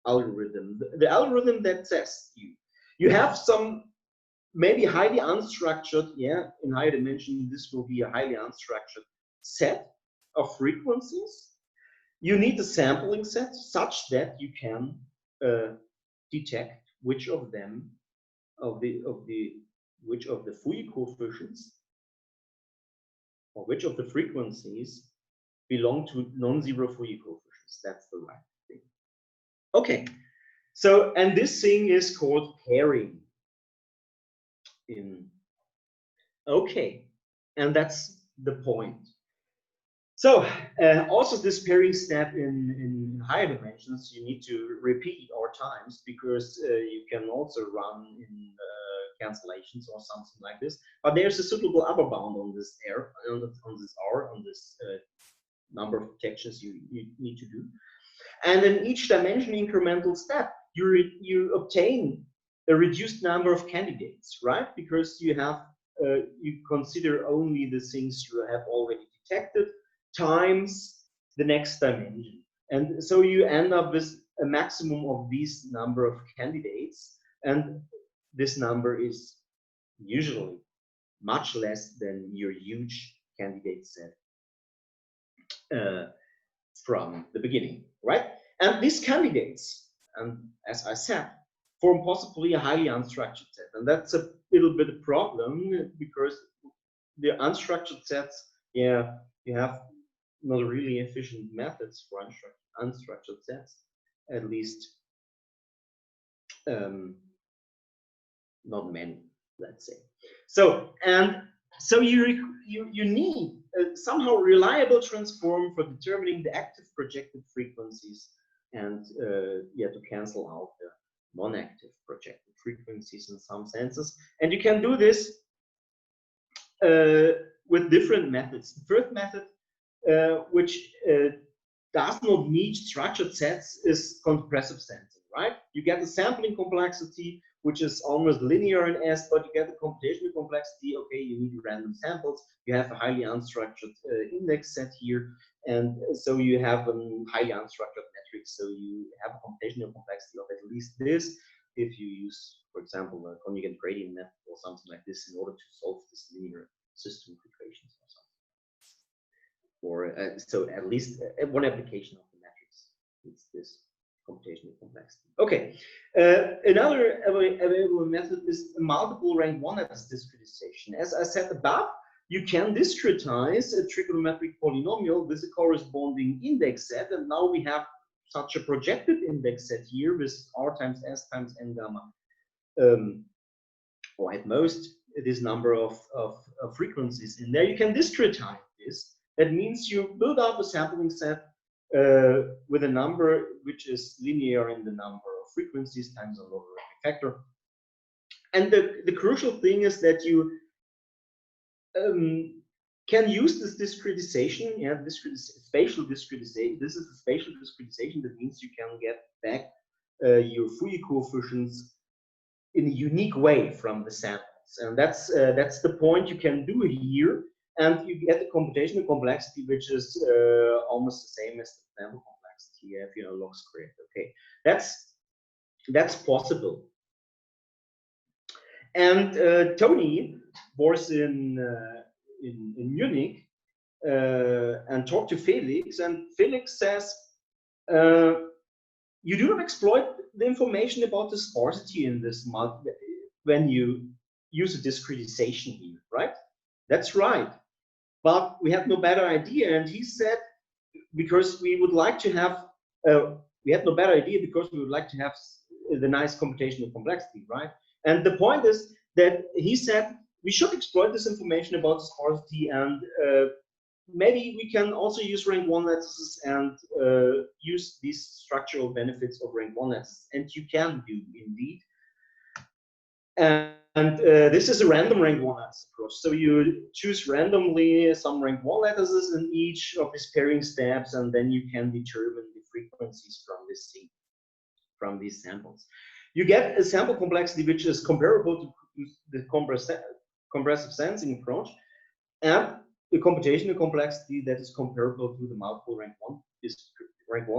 algorithm, the algorithm that says you have some maybe highly unstructured, yeah, in higher dimension this will be a highly unstructured set of frequencies. You need a sampling set such that you can detect which of them which of the Fourier coefficients or which of the frequencies belong to non-zero Fourier coefficients. That's the right thing. Okay, so and this thing is called pairing. Okay, and that's the point. So also this pairing step in higher dimensions you need to repeat or times, because you can also run in cancellations or something like this. But there's a suitable upper bound on this on this number of detections you need to do. And in each dimension incremental step, you obtain a reduced number of candidates, right? Because you have you consider only the things you have already detected times the next dimension, and so you end up with a maximum of these number of candidates, and this number is usually much less than your huge candidate set from the beginning, right? And these candidates, and as I said, form possibly a highly unstructured set, and that's a little bit a problem, because the unstructured sets, yeah, you have not really efficient methods for unstructured sets, at least not many, let's say. So so you need somehow reliable transform for determining the active projected frequencies, and yeah, to cancel out the non-active projected frequencies in some senses. And you can do this with different methods. The first method, which does not need structured sets, is compressive sensing, right? You get a sampling complexity, which is almost linear in S, but you get the computational complexity. Okay, you need random samples. You have a highly unstructured index set here, and so you have a highly unstructured matrix. So you have a computational complexity of at least this, if you use, for example, a conjugate gradient method or something like this in order to solve this linear system of equations or something. Or so at least one application of the matrix is this computational complexity. Okay, another available method is multiple rank 1 lattice discretization. As I said above, you can discretize a trigonometric polynomial with a corresponding index set, and now we have such a projected index set here with r times s times n gamma, or at most this number of frequencies in there. You can discretize this. That means you build up a sampling set with a number which is linear in the number of frequencies times a logarithmic factor. And the crucial thing is that you can use this discretization, yeah, spatial discretization. This is a spatial discretization. That means you can get back your Fourier coefficients in a unique way from the samples, and that's the point you can do here. And you get the computational complexity, which is almost the same as the sample complexity if you know log squared. Okay, that's possible. And Tony was in Munich and talked to Felix, and Felix says you do not exploit the information about the sparsity in this when you use a discretization here, right? That's right. But we have no better idea, and he said because we would like to have we had no better idea because we would like to have the nice computational complexity, right? And the point is that he said we should exploit this information about the sparsity, and maybe we can also use rank 1 lattices and use these structural benefits of rank 1 lattices, and you can do indeed. And this is a random rank 1 lattice approach. So you choose randomly some rank 1 lattices in each of these pairing steps, and then you can determine the frequencies from these samples. You get a sample complexity which is comparable to the compressive sensing approach, and the computational complexity that is comparable to the multiple rank 1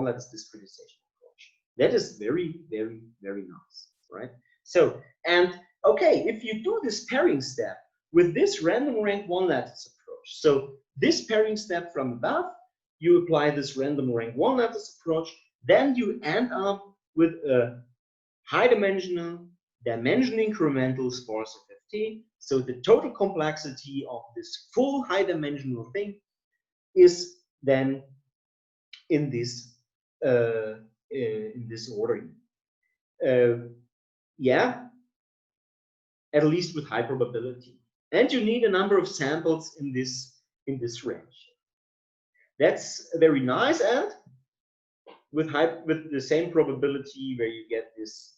lattice discretization approach. That is very, very, very nice, right? So, and okay, if you do this pairing step with this random rank 1 lattice approach, so this pairing step from above, you apply this random rank 1 lattice approach, then you end up with a high dimensional incremental sparse FFT. So the total complexity of this full high dimensional thing is then in this ordering. Yeah, at least with high probability. And you need a number of samples in this range. That's very nice, and with the same probability where you get this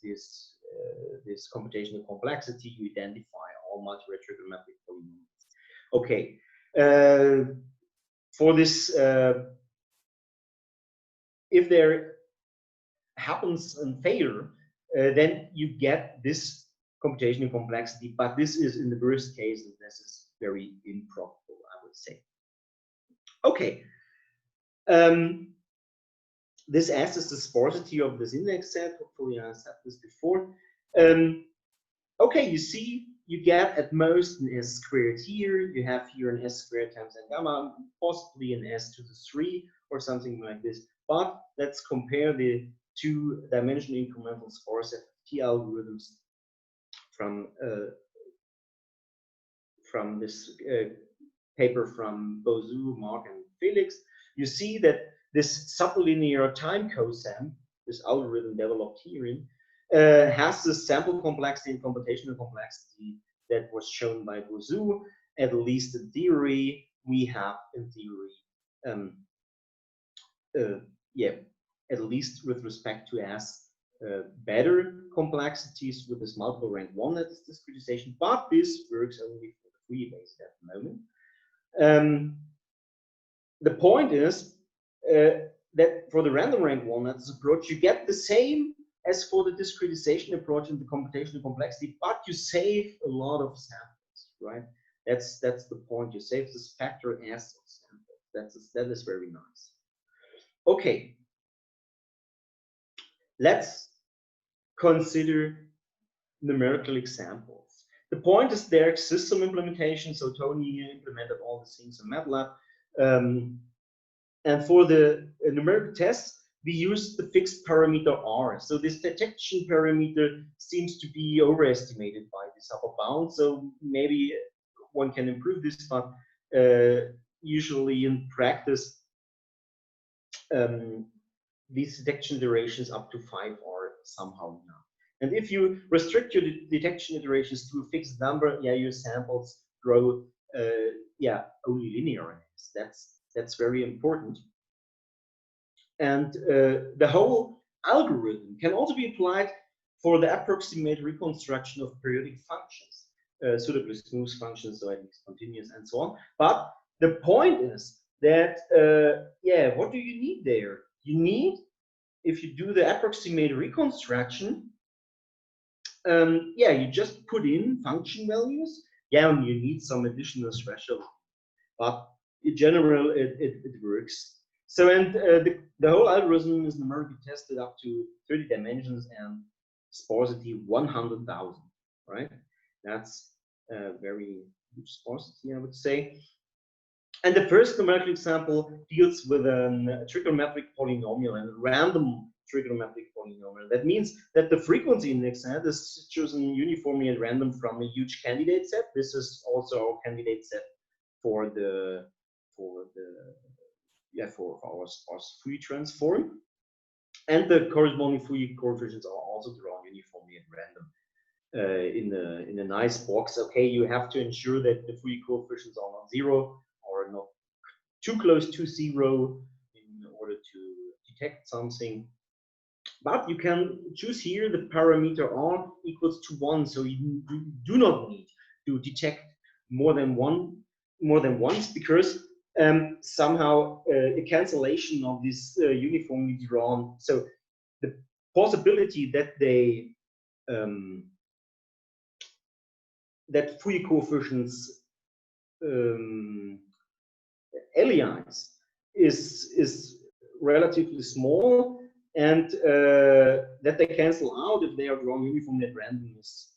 computational complexity, you identify all multi-retrieval polynomials. Okay, for this, if there happens a failure, then you get this computational complexity, but this is in the worst case, and this is very improbable, I would say. Okay. This S is the sparsity of this index set. Hopefully I said this before. Okay, you see, you get at most an S squared here. You have here an S squared times n gamma, possibly an S to the 3 or something like this. But let's compare the two-dimensional incremental sparse FFT algorithms from this paper from Bozu, Mark, and Felix. You see that this sublinear-time COSAM, this algorithm developed herein, has the sample complexity and computational complexity that was shown by Bozu. At least in theory, we have in theory, yeah, at least with respect to S, better complexities with this multiple rank 1 lattice discretization, but this works only for the Fourier base at the moment. The point is that for the random rank 1 lattice approach, you get the same as for the discretization approach and the computational complexity, but you save a lot of samples, right? That's the point. You save this factor S of samples. That is very nice. Okay, let's consider numerical examples. The point is their system implementation. So Tony implemented all the things in MATLAB. And for the numerical tests, we use the fixed parameter R. So this detection parameter seems to be overestimated by this upper bound. So maybe one can improve this, but usually in practice, these detection iterations up to 5 are somehow enough. And if you restrict your detection iterations to a fixed number, yeah, your samples grow, yeah, only linear. That's very important. And the whole algorithm can also be applied for the approximate reconstruction of periodic functions, suitably smooth functions, so it's continuous and so on. But the point is that, yeah, what do you need there? You need, if you do the approximate reconstruction, yeah, you just put in function values. Yeah, and you need some additional threshold, but in general, it works. So, and the whole algorithm is numerically tested up to 30 dimensions and sparsity 100,000, right? That's a very huge sparsity, I would say. And the first numerical example deals with a trigonometric polynomial and a random trigonometric polynomial. That means that the frequency index set is chosen uniformly at random from a huge candidate set. This is also our candidate set for our sparse Fourier transform, and the corresponding Fourier coefficients are also drawn uniformly at random in a nice box. Okay, you have to ensure that the Fourier coefficients are not 0 or not too close to 0 in order to detect something. but you can choose here the parameter r equals to 1, so you do not need to detect more than once, because somehow a cancellation of this uniformly drawn, so the possibility that they that Fourier coefficients alias is relatively small, and that they cancel out if they are drawn uniformly at random is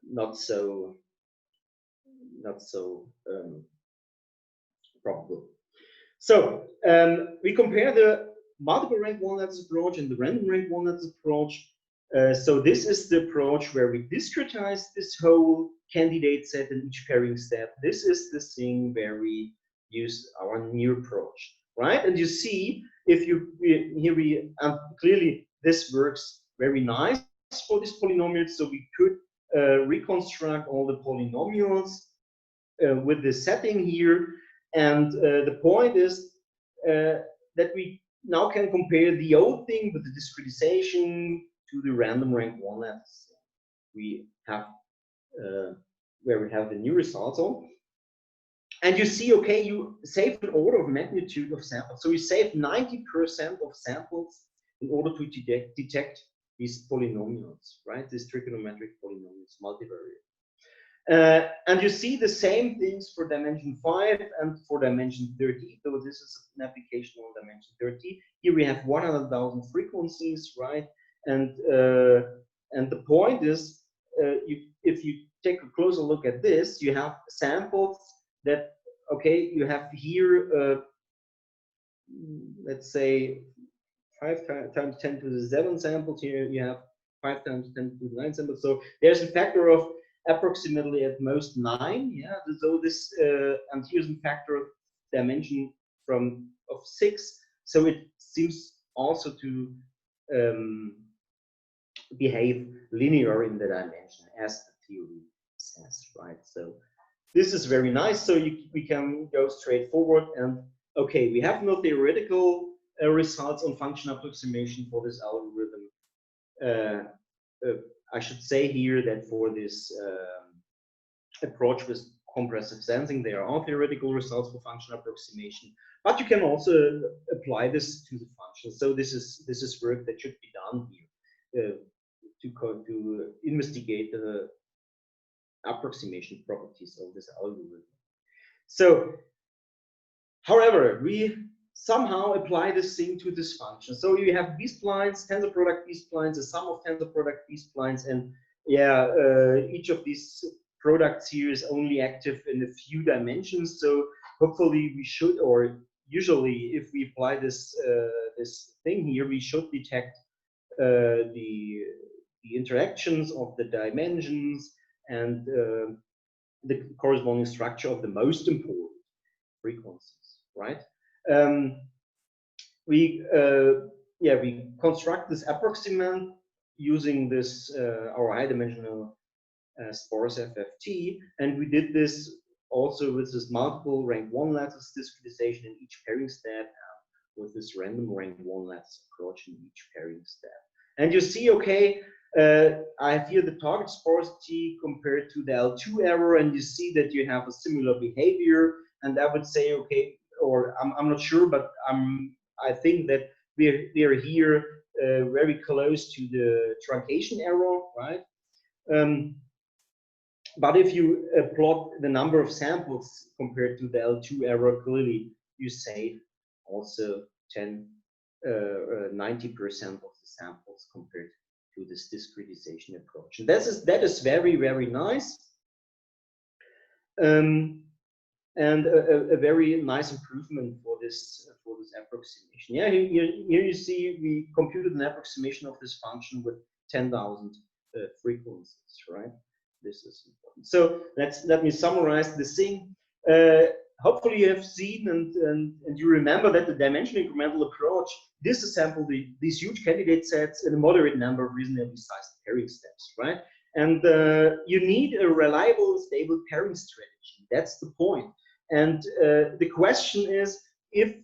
not so probable. So we compare the multiple rank one lattice approach and the random rank one lattice approach. So this is the approach where we discretize this whole candidate set in each pairing step. This is the thing where we use our new approach, right? And you see, if you clearly this works very nice for this polynomial. So we could reconstruct all the polynomials with this setting here, and the point is that we now can compare the old thing with the discretization to the random rank one lattice we have where we have the new results on. And you see, okay, you save an order of magnitude of samples. So you save 90% of samples in order to detect these polynomials, right? These trigonometric polynomials, multivariate. And you see the same things for dimension 5 and for dimension 30. So this is an application on dimension 30. Here we have 100,000 frequencies, right? And the point is, if you take a closer look at this, you have samples that, okay, you have here, let's say 5 times 10 to the 7 samples. Here you have 5 times 10 to the 9 samples. So there's a factor of approximately at most 9. Yeah. So this and here's a factor of dimension of 6. So it seems also to behave linear in the dimension, as the theory says, right? So this is very nice. So we can go straight forward, and okay, we have no theoretical results on function approximation for this algorithm. I should say here that for this approach with compressive sensing, there are theoretical results for function approximation, but you can also apply this to the function. So this is work that should be done here to investigate the approximation properties of this algorithm. So, however, we somehow apply this thing to this function. So you have B-splines, tensor product B-splines, the sum of tensor product B-splines, and yeah, each of these products here is only active in a few dimensions. So hopefully we should, or usually if we apply this this thing here, we should detect the interactions of the dimensions and the corresponding structure of the most important frequencies, right? We construct this approximant using this our high-dimensional Sparse FFT, and we did this also with this multiple rank 1 lattice discretization in each pairing step, with this random rank 1 lattice approach in each pairing step. And you see, okay, I have here the target sparsity compared to the L2 error, and you see that you have a similar behavior. And I would say, okay, or I'm not sure, but I think that we are here very close to the truncation error, right? But if you plot the number of samples compared to the L2 error, clearly you save also 90% of the samples compared to this discretization approach. And that is very, very nice. And a very nice improvement for this approximation. Yeah, here you see we computed an approximation of this function with 10,000 frequencies, right? This is important. So let me summarize the thing. Hopefully you have seen and you remember that the dimensional incremental approach disassembled these huge candidate sets in a moderate number of reasonably sized pairing steps, right? And you need a reliable, stable pairing strategy. That's the point. And the question is, if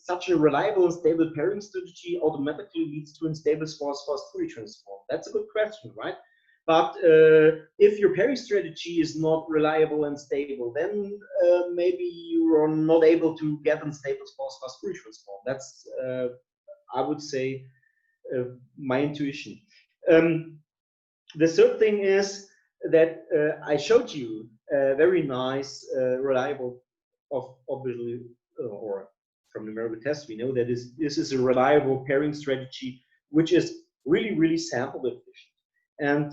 such a reliable and stable pairing strategy automatically leads to unstable sparse fast Fourier transform? That's a good question, right? But if your pairing strategy is not reliable and stable, then maybe you are not able to get unstable sparse fast Fourier transform. That's, I would say, my intuition. The third thing is that I showed you a very nice, reliable, obviously, or from numerical tests, we know that this is a reliable pairing strategy, which is really, really sample efficient. And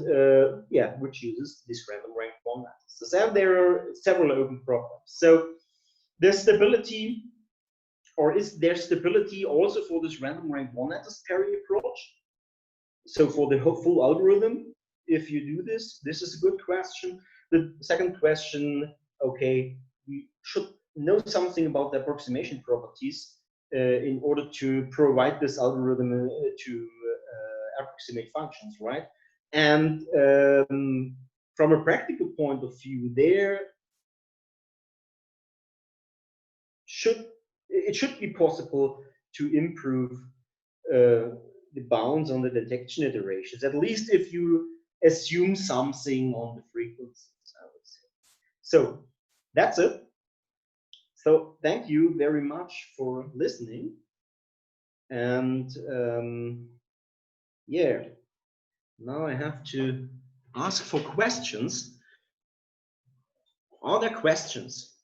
yeah, which uses this random rank one lattices. And there are several open problems. So the stability, or is there stability also for this random rank one lattice pairing approach? So for the full algorithm, if you do this is a good question. The second question, okay, we should know something about the approximation properties in order to provide this algorithm to approximate functions, right? And from a practical point of view, it should be possible to improve the bounds on the detection iterations, at least if you assume something on the frequencies, I would say. So that's it. So thank you very much for listening. And yeah, now I have to ask for questions. Are there questions?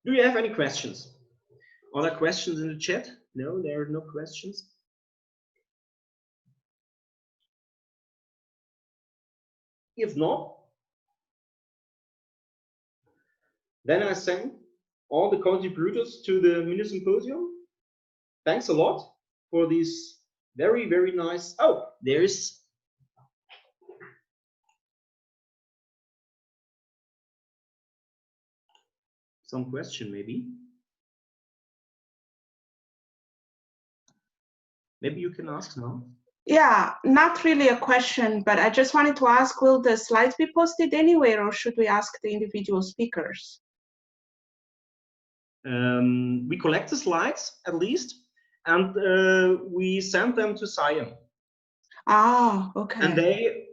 Do you have any questions? Are there questions in the chat? No, there are no questions. If not, then I thank all the contributors to the Minisymposium. Thanks a lot for these very, very nice. Oh, there is some question, maybe. Maybe you can ask now. Yeah, not really a question, but I just wanted to ask, will the slides be posted anywhere, or should we ask the individual speakers? We collect the slides, at least, and we send them to SIAM. Ah, okay. And they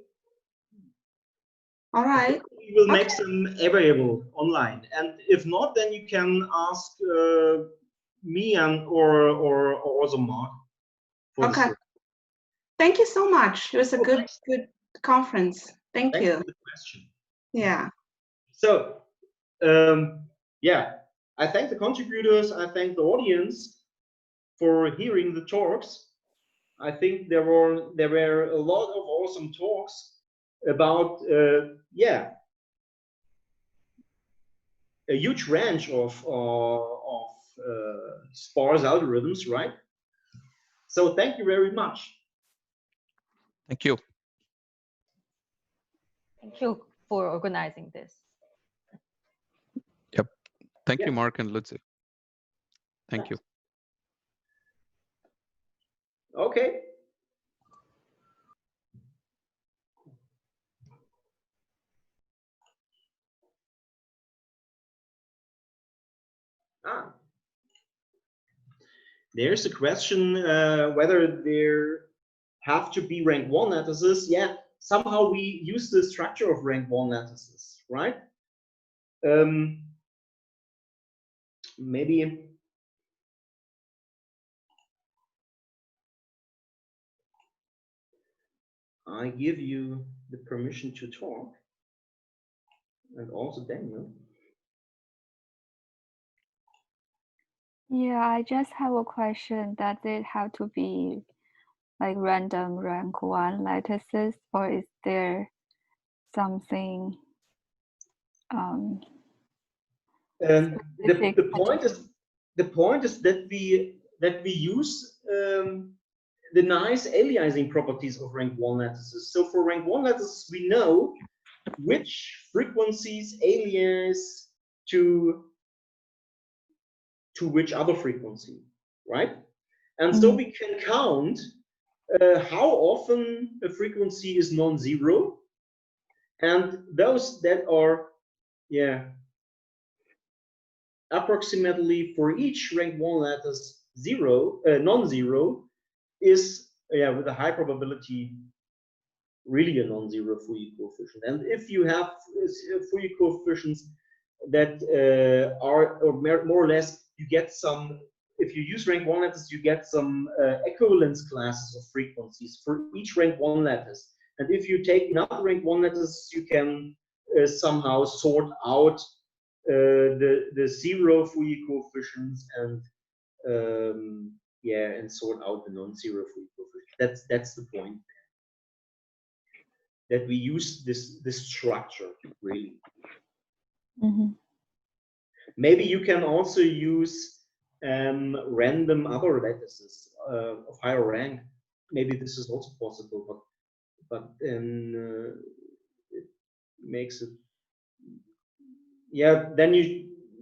all right. We will make them available online. And if not, then you can ask me and or also Mark. Okay. Thank you so much. It was a good conference. Thanks you. For the question. Yeah. So yeah, I thank the contributors. I thank the audience for hearing the talks. I think there were a lot of awesome talks about yeah, a huge range of sparse algorithms, right? So thank you very much. Thank you. Thank you for organizing this. Yep. Thank you, Mark and Lutzi. Thank you. Okay. There's a question whether there have to be rank 1 lattices. Yeah, somehow we use the structure of rank 1 lattices, right? Maybe I give you the permission to talk, and also Daniel. Yeah, I just have a question. Does it have to be like random rank 1 lattices, or is there something the point is that we use the nice aliasing properties of rank 1 lattices. So for rank 1 lattices, we know which frequencies alias to which other frequency, right? And so we can count how often a frequency is non-zero, and those that are, yeah, approximately for each rank 1 lattice non-zero is, yeah, with a high probability really a non-zero Fourier coefficient. And if you have Fourier coefficients that are, or more or less, you get some, if you use rank 1 lattice, you get some equivalence classes of frequencies for each rank 1 lattice. And if you take another rank 1 lattice, you can somehow sort out the zero Fourier coefficients and yeah, and sort out the non-zero Fourier coefficients. That's the point. That we use this structure really. Maybe you can also use random other lattices of higher rank. Maybe this is also possible, but then it makes it, yeah. Then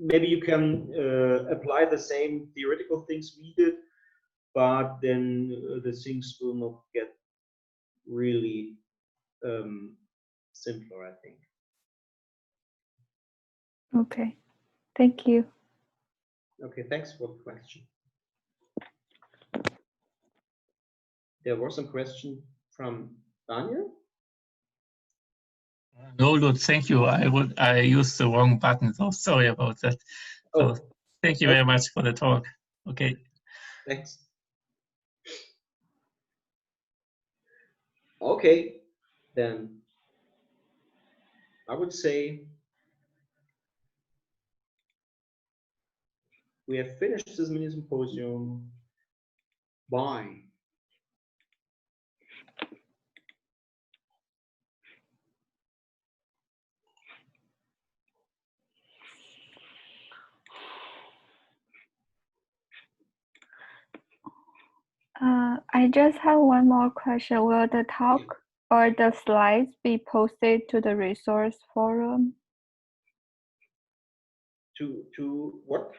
maybe you can apply the same theoretical things we did, but then the things will not get really simpler, I think. Okay, thank you. Okay, thanks for the question. There was some question from Daniel. No, Lutz, thank you. I used the wrong button, so sorry about that. So thank you very much for the talk. Okay. Thanks. Okay, then I would say we have finished this mini symposium. Bye. I just have one more question. Will the talk or the slides be posted to the resource forum? To what?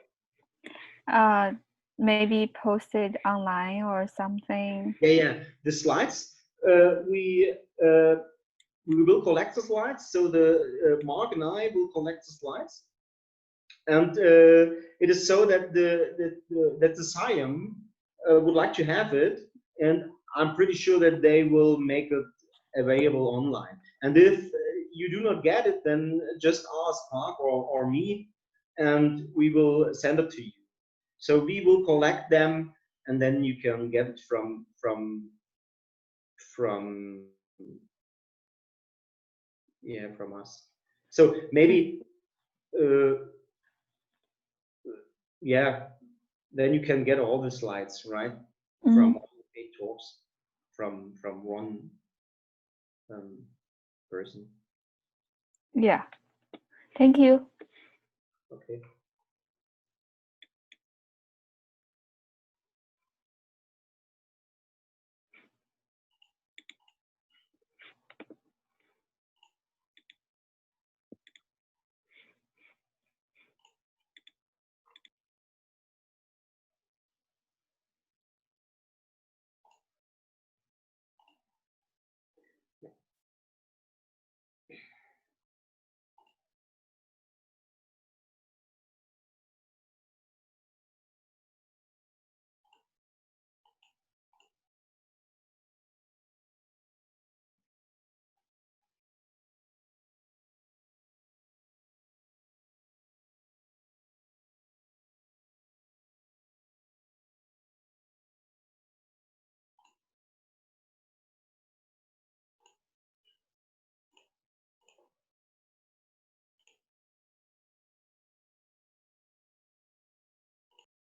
Maybe posted online or something. Yeah. The slides, we will collect the slides. So the Mark and I will collect the slides, and it is so that the SIAM would like to have it, and I'm pretty sure that they will make it available online. And if you do not get it, then just ask Mark or me, and we will send it to you. So we will collect them, and then you can get it from us. So maybe yeah, then you can get all the slides, right? From all the 8 talks from one person. Yeah. Thank you. Okay.